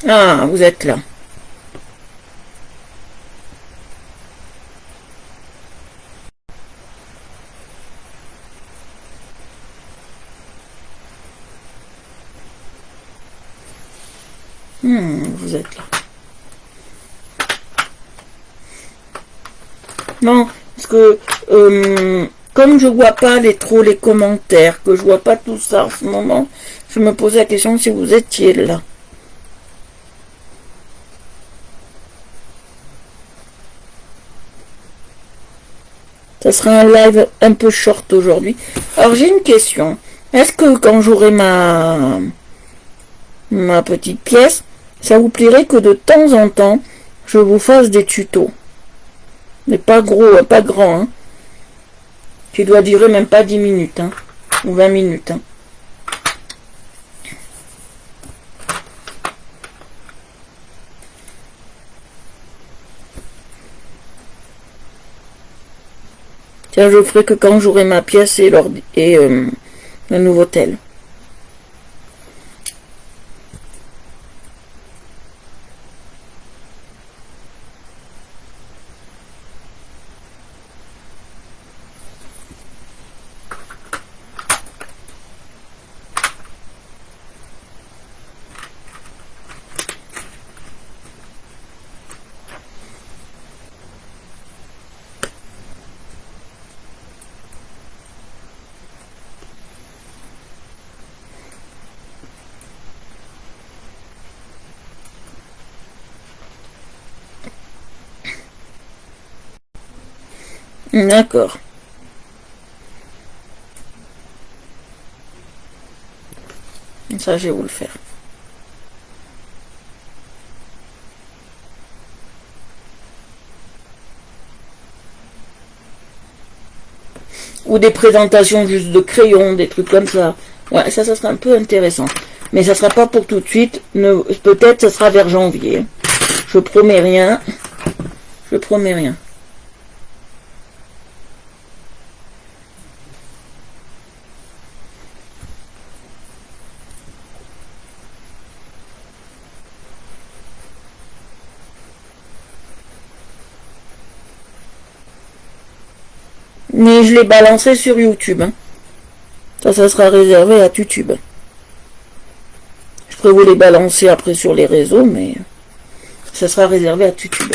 Ah, vous êtes là. Vous êtes là. Non, parce que comme je vois pas trop les commentaires, que je vois pas tout ça en ce moment, je me posais la question si vous étiez là. Ça sera un live un peu short aujourd'hui. Alors j'ai une question. Est-ce que quand j'aurai ma petite pièce, ça vous plairait que de temps en temps, je vous fasse des tutos? Mais pas gros, pas grand, hein. Qui doit durer même pas 10 minutes, hein. Ou 20 minutes, hein. Tiens, je ferai que quand j'aurai ma pièce et le nouveau tel. D'accord. Ça, je vais vous le faire. Ou des présentations juste de crayons, des trucs comme ça. Ouais, ça sera un peu intéressant. Mais ça sera pas pour tout de suite. Peut-être ça sera vers janvier. Je promets rien. Je promets rien. Mais je l'ai balancé sur YouTube. Hein. Ça sera réservé à YouTube. Je pourrais vous les balancer après sur les réseaux, mais ça sera réservé à YouTube.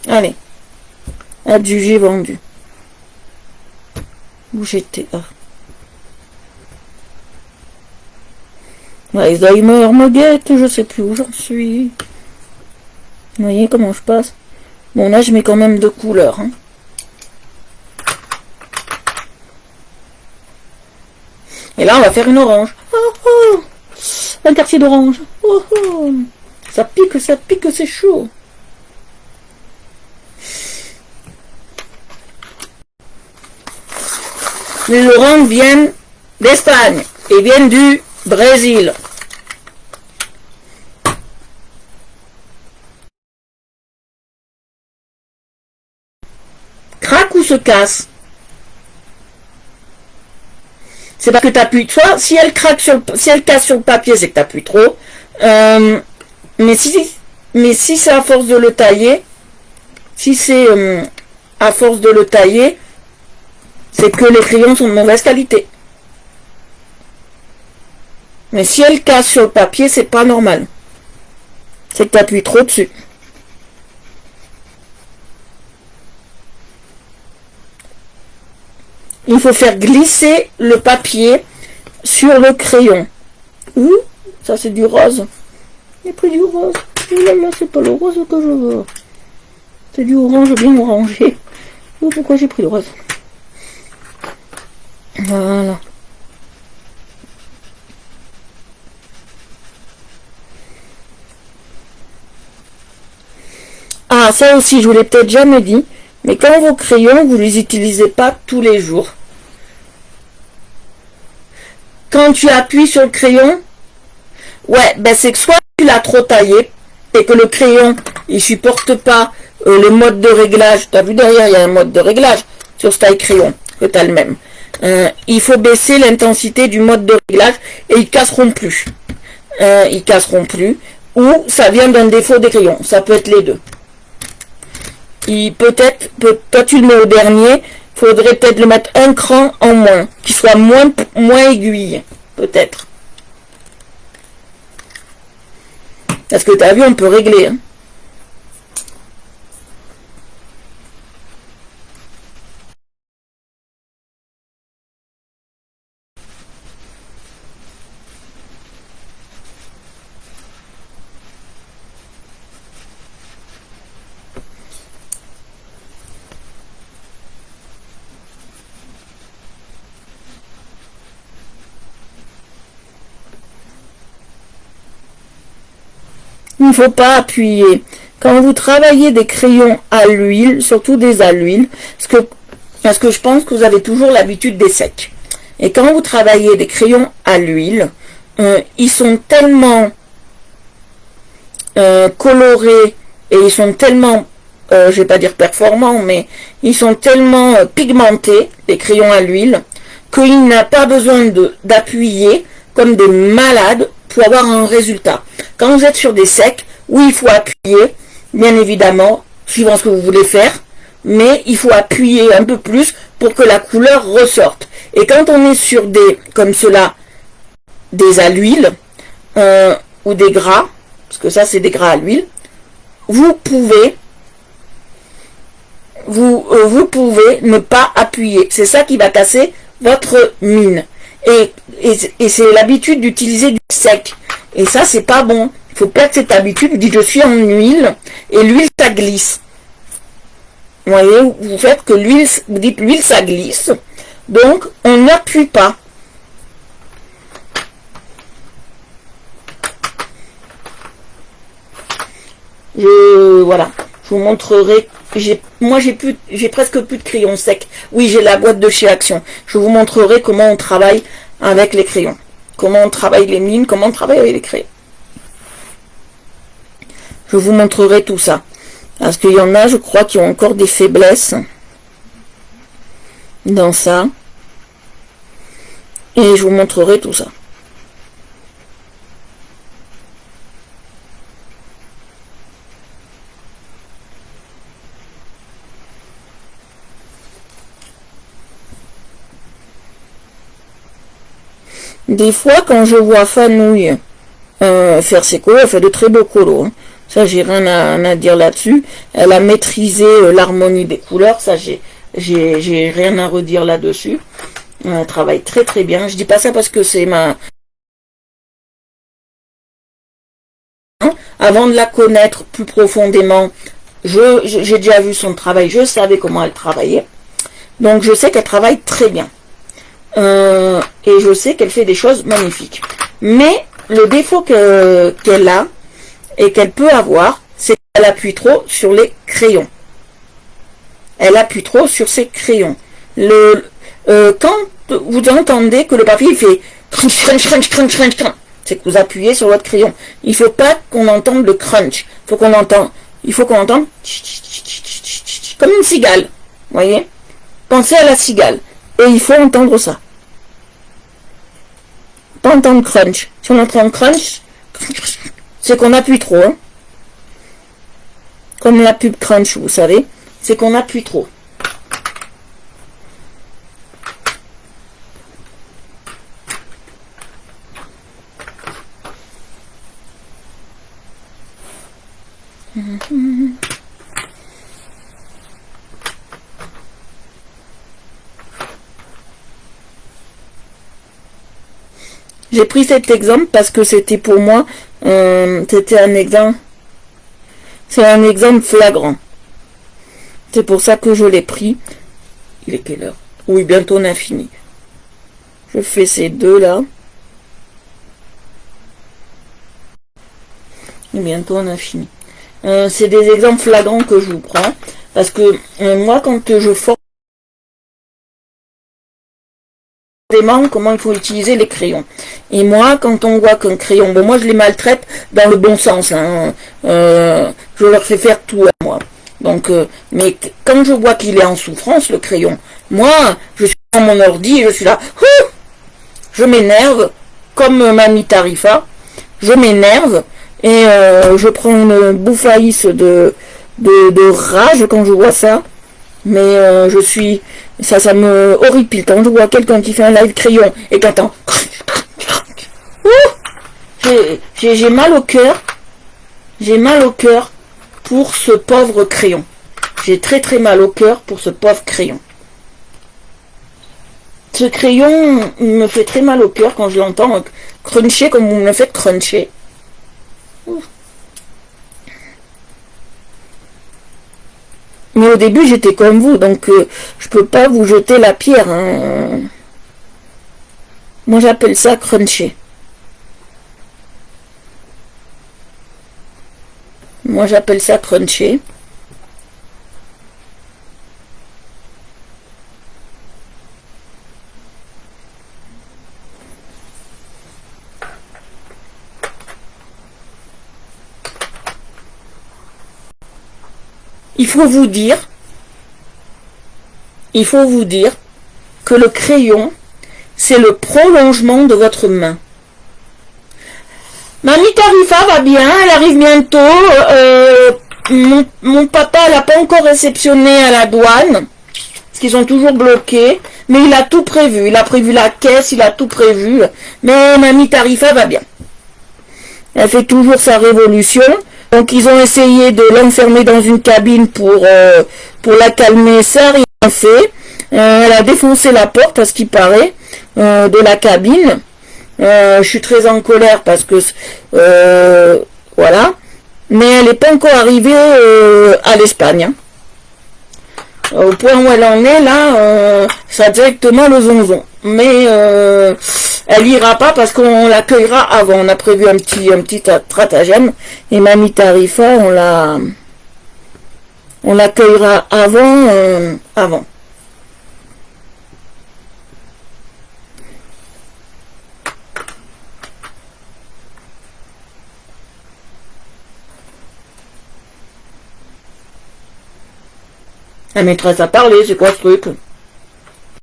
Allez. Adjugé vendu. Où j'étais là. Alzheimer me guette, je sais plus où j'en suis. Vous voyez comment je passe? Bon, là, je mets quand même 2 couleurs. Hein. Et là, on va faire une orange. Oh, oh, un quartier d'orange. Oh, oh. Ça pique, c'est chaud. Les oranges viennent d'Espagne et viennent du Brésil. Craque ou se casse? C'est parce que tu appuies. Soit si elle craque si elle casse sur le papier, c'est que tu appuies trop. Mais si c'est à force de le tailler, si c'est à force de le tailler, c'est que les crayons sont de mauvaise qualité. Mais si elle casse sur le papier, c'est pas normal. C'est que tu appuies trop dessus. Il faut faire glisser le papier sur le crayon. Ouh, ça c'est du rose. J'ai pris du rose. Oh là là, c'est pas le rose que je veux. C'est du orange bien orangé. Oh, pourquoi j'ai pris le rose? Voilà. Ah, ça aussi, je vous l'ai peut-être jamais dit, mais quand vos crayons, vous les utilisez pas tous les jours. Quand tu appuies sur le crayon, ouais, ben c'est que soit tu l'as trop taillé, et que le crayon, il supporte pas le mode de réglage. Tu as vu derrière, il y a un mode de réglage sur Style Crayon, que tu as le même. Il faut baisser l'intensité du mode de réglage et ils casseront plus. Ils casseront plus. Ou ça vient d'un défaut des crayons. Ça peut être les deux. Peut-être, toi tu le mets au dernier, faudrait peut-être le mettre un cran en moins, qui soit moins aiguille, peut-être. Parce que tu as vu, on peut régler. Hein. Il ne faut pas appuyer. Quand vous travaillez des crayons à l'huile, surtout des à l'huile, parce que je pense que vous avez toujours l'habitude des secs. Et quand vous travaillez des crayons à l'huile, ils sont tellement colorés et ils sont tellement, je vais pas dire performants, mais ils sont tellement pigmentés, les crayons à l'huile, qu'il n'a pas besoin d'appuyer comme des malades pour avoir un résultat. Quand vous êtes sur des secs, oui, il faut appuyer, bien évidemment, suivant ce que vous voulez faire, mais il faut appuyer un peu plus pour que la couleur ressorte. Et quand on est sur des, comme cela, des à l'huile, ou des gras, parce que ça c'est des gras à l'huile, vous pouvez ne pas appuyer. C'est ça qui va casser votre mine. Et c'est l'habitude d'utiliser du sec. Et ça, c'est pas bon. Il faut perdre cette habitude. Vous dites, je suis en huile, et l'huile, ça glisse. Vous voyez, vous faites que l'huile, vous dites, l'huile, ça glisse. Donc, on n'appuie pas. Voilà. Je vous montrerai. Moi, j'ai presque plus de crayons secs. Oui, j'ai la boîte de chez Action. Je vous montrerai comment on travaille avec les crayons. Comment on travaille les mines, comment on travaille avec les crayons. Je vous montrerai tout ça. Parce qu'il y en a, je crois, qui ont encore des faiblesses dans ça. Et je vous montrerai tout ça. Des fois, quand je vois Fanouille faire ses colos, elle fait de très beaux colos. Hein. Ça, j'ai rien à dire là-dessus. Elle a maîtrisé l'harmonie des couleurs. Ça, j'ai rien à redire là-dessus. Elle travaille très très bien. Je dis pas ça parce que c'est ma... Avant de la connaître plus profondément, j'ai déjà vu son travail. Je savais comment elle travaillait. Donc, je sais qu'elle travaille très bien. Et je sais qu'elle fait des choses magnifiques. Mais le défaut qu'elle a et qu'elle peut avoir, c'est qu'elle appuie trop sur les crayons. Elle appuie trop sur ses crayons. Quand vous entendez que le papier fait crunch, crunch, crunch, crunch, crunch, crunch, c'est que vous appuyez sur votre crayon. Il ne faut pas qu'on entende le crunch. Il faut qu'on entende comme une cigale. Vous voyez? Pensez à la cigale. Et il faut entendre ça. Pas entendre crunch. Si on entend crunch, c'est qu'on appuie trop. Hein. Comme la pub crunch, vous savez. C'est qu'on appuie trop. J'ai pris cet exemple parce que c'était pour moi, c'était un exemple, c'est un exemple flagrant. C'est pour ça que je l'ai pris. Il est quelle heure? Oui, bientôt on a fini. Je fais ces deux là. Et bientôt on a fini. C'est des exemples flagrants que je vous prends. Parce que moi, quand je forme comment il faut utiliser les crayons. Et moi, quand on voit qu'un crayon, bon, moi je les maltraite dans le bon sens, hein, je leur fais faire tout à moi. Donc, mais quand je vois qu'il est en souffrance, le crayon, moi, je suis dans mon ordi et je suis là, je m'énerve, comme Mamie Tarifa, je m'énerve et je prends une bouffaïsse de rage quand je vois ça. Mais je suis... Ça me horripile. Quand je vois quelqu'un qui fait un live crayon et qu'attends... J'ai mal au cœur. J'ai mal au cœur pour ce pauvre crayon. J'ai très très mal au cœur pour ce pauvre crayon. Ce crayon me fait très mal au cœur quand je l'entends cruncher comme vous me le faites cruncher. Mais au début, j'étais comme vous, donc je peux pas vous jeter la pierre. Hein. Moi, j'appelle ça cruncher. Moi, j'appelle ça cruncher. Il faut vous dire que le crayon, c'est le prolongement de votre main. Mamie Tarifa va bien, elle arrive bientôt. Mon papa, elle n'a pas encore réceptionné à la douane, parce qu'ils sont toujours bloqués, mais il a tout prévu. Il a prévu la caisse, il a tout prévu. Mais Mamie Tarifa va bien. Elle fait toujours sa révolution. Donc ils ont essayé de l'enfermer dans une cabine pour la calmer, ça n'a rien fait. Elle a défoncé la porte, à ce qui paraît, de la cabine. Je suis très en colère parce que voilà. Mais elle n'est pas encore arrivée à l'Espagne. Hein. Au point où elle en est là, ça a directement le zonzon. Mais elle ira pas parce qu'on l'accueillera avant. On a prévu un petit stratagème. Et Mamie Tarifa, on l'accueillera avant. La maîtresse a parlé, c'est quoi ce truc?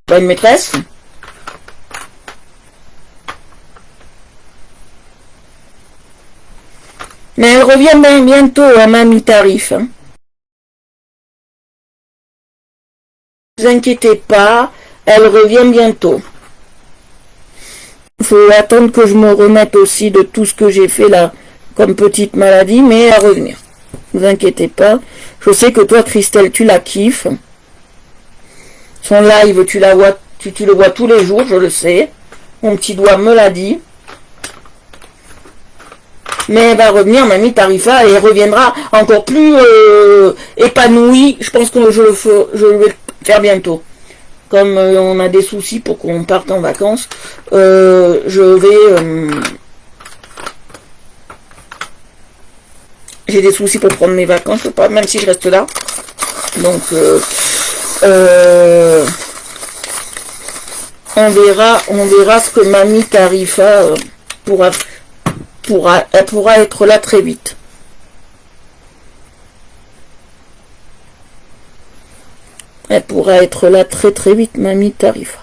Pas une maîtresse? Mais elle revient bientôt à Mamie Tarif. Hein. Ne vous inquiétez pas, elle revient bientôt. Il faut attendre que je me remette aussi de tout ce que j'ai fait là comme petite maladie, mais elle va revenir. Ne vous inquiétez pas. Je sais que toi, Christelle, tu la kiffes. Son live, tu le vois tous les jours, je le sais. Mon petit doigt me l'a dit. Mais elle va revenir, Mamie Tarifa, et elle reviendra encore plus épanouie. Je pense que je vais le faire bientôt. Comme on a des soucis pour qu'on parte en vacances, j'ai des soucis pour prendre mes vacances, je peux pas, même si je reste là. Donc, on verra ce que Mamie Tarifa elle pourra être là très vite. Elle pourra être là très très vite, Mamie Tarifa.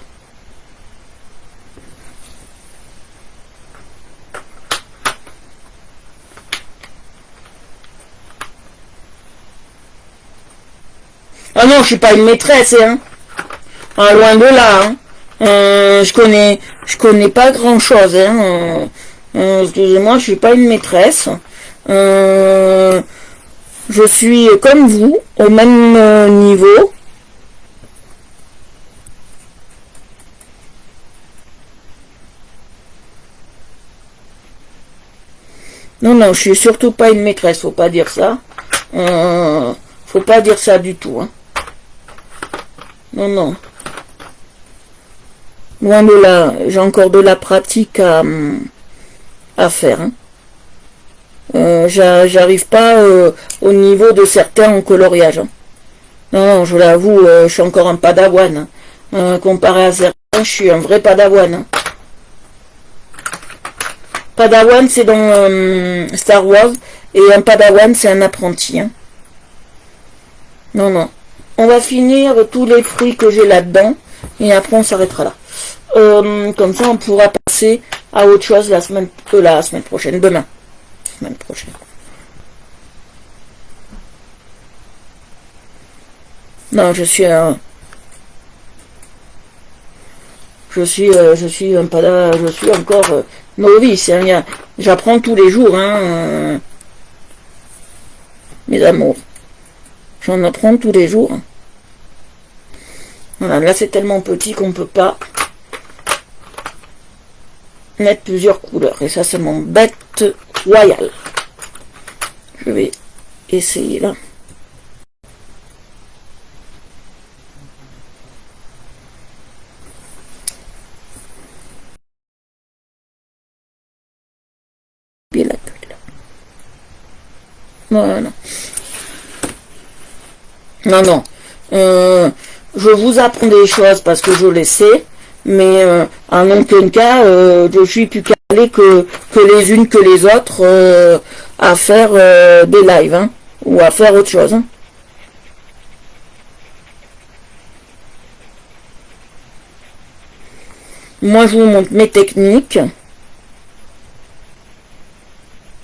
Ah non, je suis pas une maîtresse, hein. Ah, loin de là, hein. Je connais pas grand chose, hein. Excusez-moi, je suis pas une maîtresse. Je suis comme vous, au même niveau. Non, non, je suis surtout pas une maîtresse, faut pas dire ça. Faut pas dire ça du tout, hein. Non, non. Loin de là, j'ai encore de la pratique à faire. Hein. J'arrive pas au niveau de certains en coloriage. Hein. Non, je l'avoue, je suis encore un padawan. Hein. Comparé à certains, Je suis un vrai padawan. Hein. Padawan, c'est dans Star Wars. Et un padawan, c'est un apprenti. Hein. Non, non. On va finir tous les fruits que j'ai là-dedans. Et après, on s'arrêtera là. Comme ça, on pourra passer à autre chose la semaine prochaine. Demain. Semaine prochaine. Non, je suis encore novice. Hein. J'apprends tous les jours, hein, mes amours. J'en apprends tous les jours. Voilà, là c'est tellement petit qu'on peut pas mettre plusieurs couleurs. Et ça, c'est mon bête royal. Je vais essayer là. Voilà. Non, non. Je vous apprends des choses parce que je les sais, mais en aucun cas, je suis plus calée que les unes que les autres à faire des lives, hein, ou à faire autre chose. Hein. Moi, je vous montre mes techniques,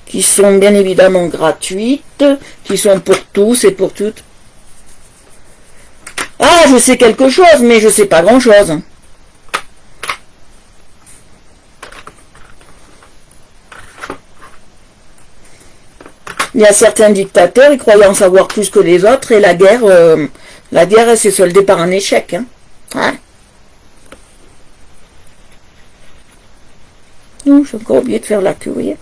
qui sont bien évidemment gratuites, qui sont pour tous et pour toutes. Ah, je sais quelque chose, mais je sais pas grand-chose. Il y a certains dictateurs, ils croyaient en savoir plus que les autres, et la guerre, elle s'est soldée par un échec. Hein. Ouais. Non, j'ai encore oublié de faire la queue, vous voyez.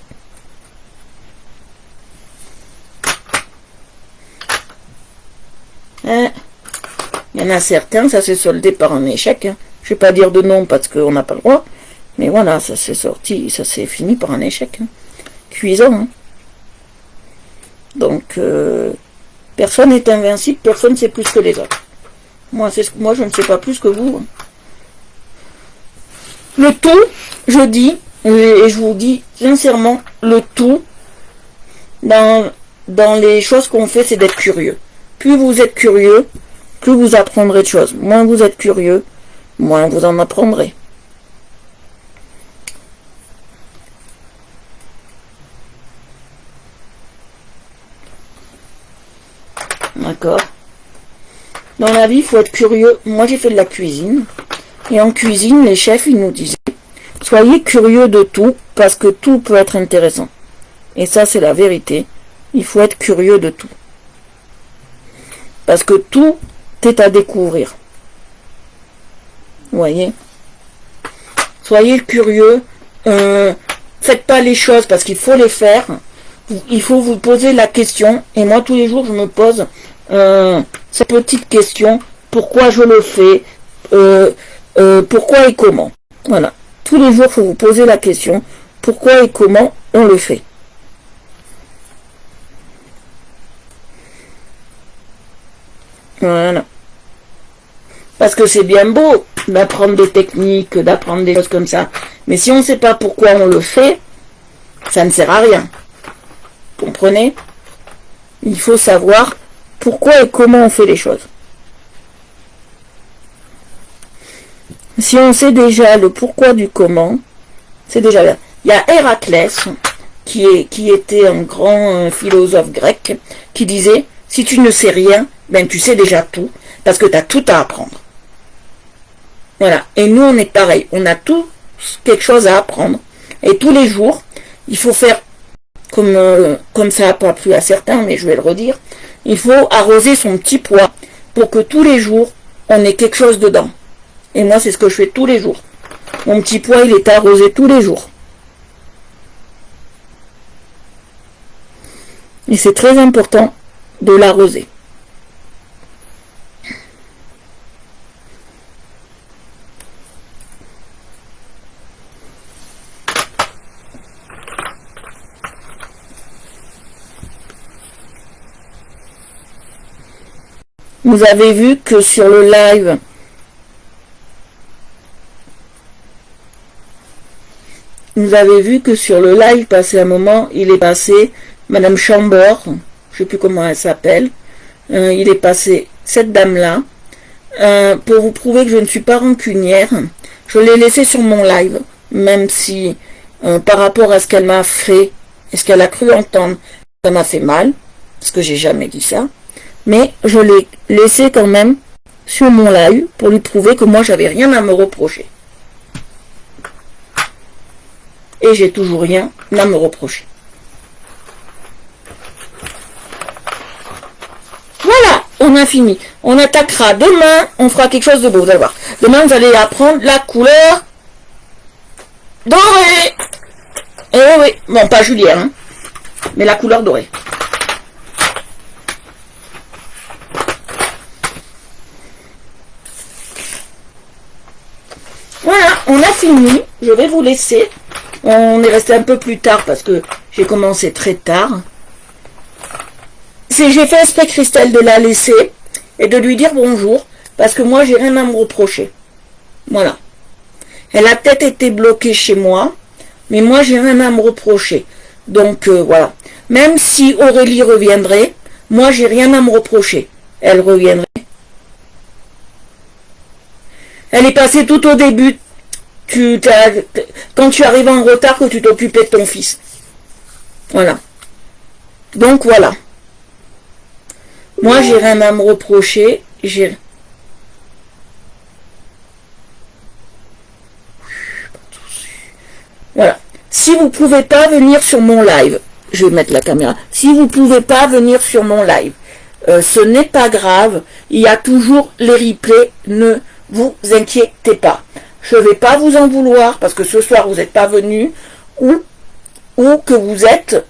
Il y en a certains, ça s'est soldé par un échec. Hein. Je ne vais pas dire de nom parce qu'on n'a pas le droit. Mais voilà, ça s'est sorti, ça s'est fini par un échec. Hein. Cuisant. Hein. Donc, personne n'est invincible, personne ne sait plus que les autres. Moi, je ne sais pas plus que vous. Hein. Le tout, je dis, et je vous dis sincèrement, le tout, dans les choses qu'on fait, c'est d'être curieux. Plus vous êtes curieux, plus vous apprendrez de choses. Moins vous êtes curieux, moins vous en apprendrez. D'accord. Dans la vie, il faut être curieux. Moi, j'ai fait de la cuisine. Et en cuisine, les chefs, ils nous disaient, soyez curieux de tout, parce que tout peut être intéressant. Et ça, c'est la vérité. Il faut être curieux de tout. Parce que tout est à découvrir. Vous voyez? Soyez curieux. Faites pas les choses parce qu'il faut les faire. Il faut vous poser la question. Et moi, tous les jours, je me pose cette petite question. Pourquoi je le fais? Pourquoi et comment? Voilà. Tous les jours, il faut vous poser la question. Pourquoi et comment on le fait? Voilà. Parce que c'est bien beau d'apprendre des techniques, d'apprendre des choses comme ça. Mais si on ne sait pas pourquoi on le fait, ça ne sert à rien. Comprenez? Il faut savoir pourquoi et comment on fait les choses. Si on sait déjà le pourquoi du comment, c'est déjà bien. Il y a Héraclès, qui était un grand philosophe grec, qui disait, si tu ne sais rien, ben tu sais déjà tout, parce que tu as tout à apprendre. Voilà. Et nous, on est pareil. On a tous quelque chose à apprendre. Et tous les jours, il faut faire, comme ça n'a pas plu à certains, mais je vais le redire, il faut arroser son petit pois pour que tous les jours, on ait quelque chose dedans. Et moi, c'est ce que je fais tous les jours. Mon petit pois, il est arrosé tous les jours. Et c'est très important de l'arroser. Vous avez vu que sur le live, vous avez vu que sur le live passé un moment, il est passé Madame Chambord, je sais plus comment elle s'appelle, il est passé cette dame-là, pour vous prouver que je ne suis pas rancunière. Je l'ai laissé sur mon live, même si par rapport à ce qu'elle m'a fait et ce qu'elle a cru entendre, ça m'a fait mal, parce que j'ai jamais dit ça, mais je l'ai laissé quand même sur mon live pour lui prouver que moi j'avais rien à me reprocher. Et j'ai toujours rien à me reprocher. Voilà, on a fini. On attaquera demain, on fera quelque chose de beau, vous allez voir. Demain, vous allez apprendre la couleur dorée. Eh oui, bon, pas Julien, hein, mais la couleur dorée. Voilà, on a fini. Je vais vous laisser. On est resté un peu plus tard parce que j'ai commencé très tard. J'ai fait exprès, Christelle, de la laisser et de lui dire bonjour parce que moi, j'ai rien à me reprocher. Voilà. Elle a peut-être été bloquée chez moi, mais moi, j'ai rien à me reprocher. Donc, voilà. Même si Aurélie reviendrait, moi, j'ai rien à me reprocher. Elle reviendrait. Elle est passée tout au début. Quand tu arrives en retard, que tu t'occupais de ton fils. Voilà. Donc, voilà. Moi, j'ai rien à me reprocher. Voilà. Si vous pouvez pas venir sur mon live, je vais mettre la caméra. Si vous pouvez pas venir sur mon live, ce n'est pas grave. Il y a toujours les replays. Ne vous inquiétez pas. Je ne vais pas vous en vouloir parce que ce soir vous n'êtes pas venu ou que vous êtes.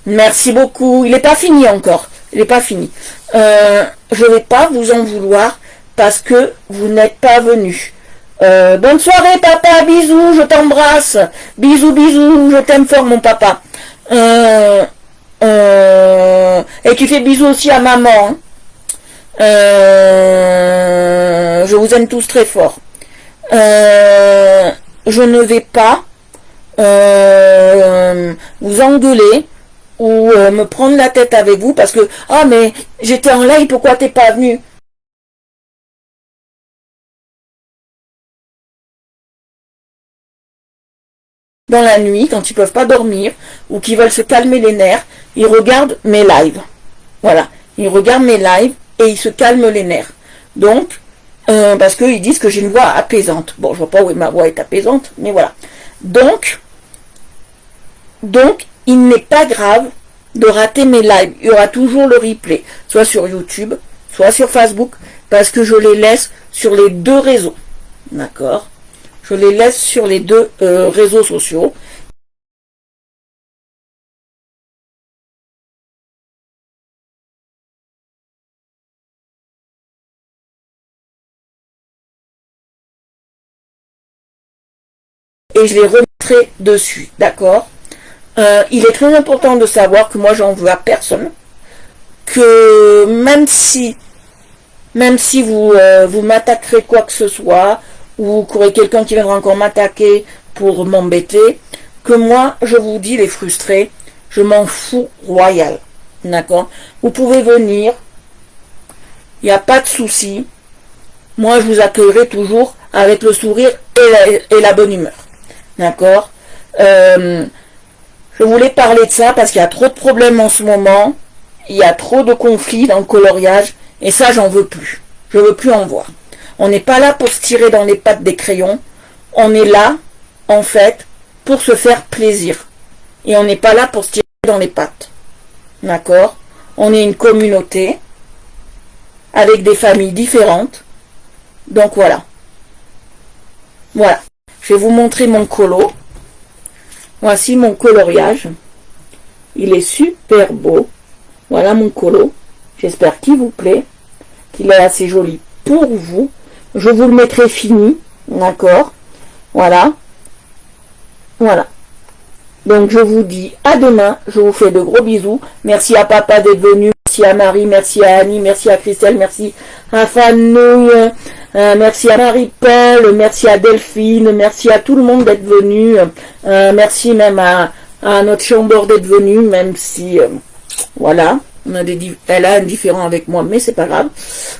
Merci beaucoup. Il n'est pas fini encore. Il n'est pas fini. Je ne vais pas vous en vouloir parce que vous n'êtes pas venu. Bonne soirée, papa. Bisous, je t'embrasse. Bisous, bisous. Je t'aime fort, mon papa. Et tu fais bisous aussi à maman. Je vous aime tous très fort. Je ne vais pas vous engueuler ou me prendre la tête avec vous parce que ah mais j'étais en live, pourquoi t'es pas venu? Dans la nuit, quand ils peuvent pas dormir ou qu'ils veulent se calmer les nerfs, ils regardent mes lives. Voilà, ils regardent mes lives et ils se calment les nerfs. Donc, parce qu'ils disent que j'ai une voix apaisante. Bon, je vois pas où ma voix est apaisante, mais voilà. Donc, il n'est pas grave de rater mes lives. Il y aura toujours le replay, soit sur YouTube, soit sur Facebook, parce que je les laisse sur les deux réseaux. D'accord? Je les laisse sur les deux réseaux sociaux. Et je les remettrai dessus, d'accord? Il est très important de savoir que moi j'en veux à personne, que même si vous m'attaquerez quoi que ce soit, ou qu'il y aurait quelqu'un qui viendra encore m'attaquer pour m'embêter, que moi je vous dis les frustrés, je m'en fous royal, d'accord? Vous pouvez venir, il n'y a pas de souci, moi je vous accueillerai toujours avec le sourire et la bonne humeur. D'accord? Je voulais parler de ça parce qu'il y a trop de problèmes en ce moment. Il y a trop de conflits dans le coloriage. Et ça, j'en veux plus. Je veux plus en voir. On n'est pas là pour se tirer dans les pattes des crayons. On est là, en fait, pour se faire plaisir. Et on n'est pas là pour se tirer dans les pattes. D'accord? On est une communauté avec des familles différentes. Donc voilà. Voilà. Je vais vous montrer mon colo. Voici mon coloriage. Il est super beau. Voilà mon colo. J'espère qu'il vous plaît. Qu'il est assez joli pour vous. Je vous le mettrai fini. D'accord? Voilà. Voilà. Donc je vous dis à demain. Je vous fais de gros bisous. Merci à papa d'être venu. Merci à Marie. Merci à Annie. Merci à Christelle. Merci à Fanouille. Merci à Marie-Paul, merci à Delphine, merci à tout le monde d'être venu. Merci même à notre chambre d'être venu, même si, voilà, elle a un différent avec moi, mais c'est pas grave.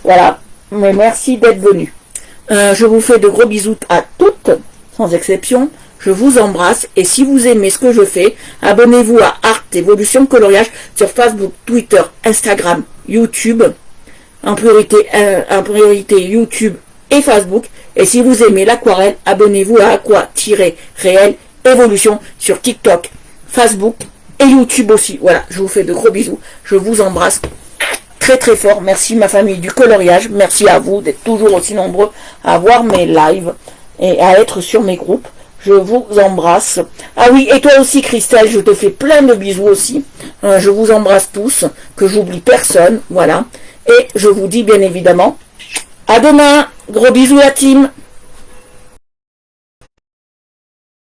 Voilà, mais merci d'être venu. Je vous fais de gros bisous à toutes, sans exception. Je vous embrasse et si vous aimez ce que je fais, abonnez-vous à Art Evolution Coloriage sur Facebook, Twitter, Instagram, YouTube, en priorité YouTube et Facebook. Et si vous aimez l'aquarelle, abonnez-vous à Aqua-Réel Evolution sur TikTok, Facebook et YouTube aussi. Voilà, je vous fais de gros bisous. Je vous embrasse très très fort. Merci ma famille du coloriage. Merci à vous d'être toujours aussi nombreux à voir mes lives et à être sur mes groupes. Je vous embrasse. Ah oui, et toi aussi Christelle, je te fais plein de bisous aussi. Je vous embrasse tous, que j'oublie personne, voilà. Et je vous dis bien évidemment, à demain. Gros bisous la team.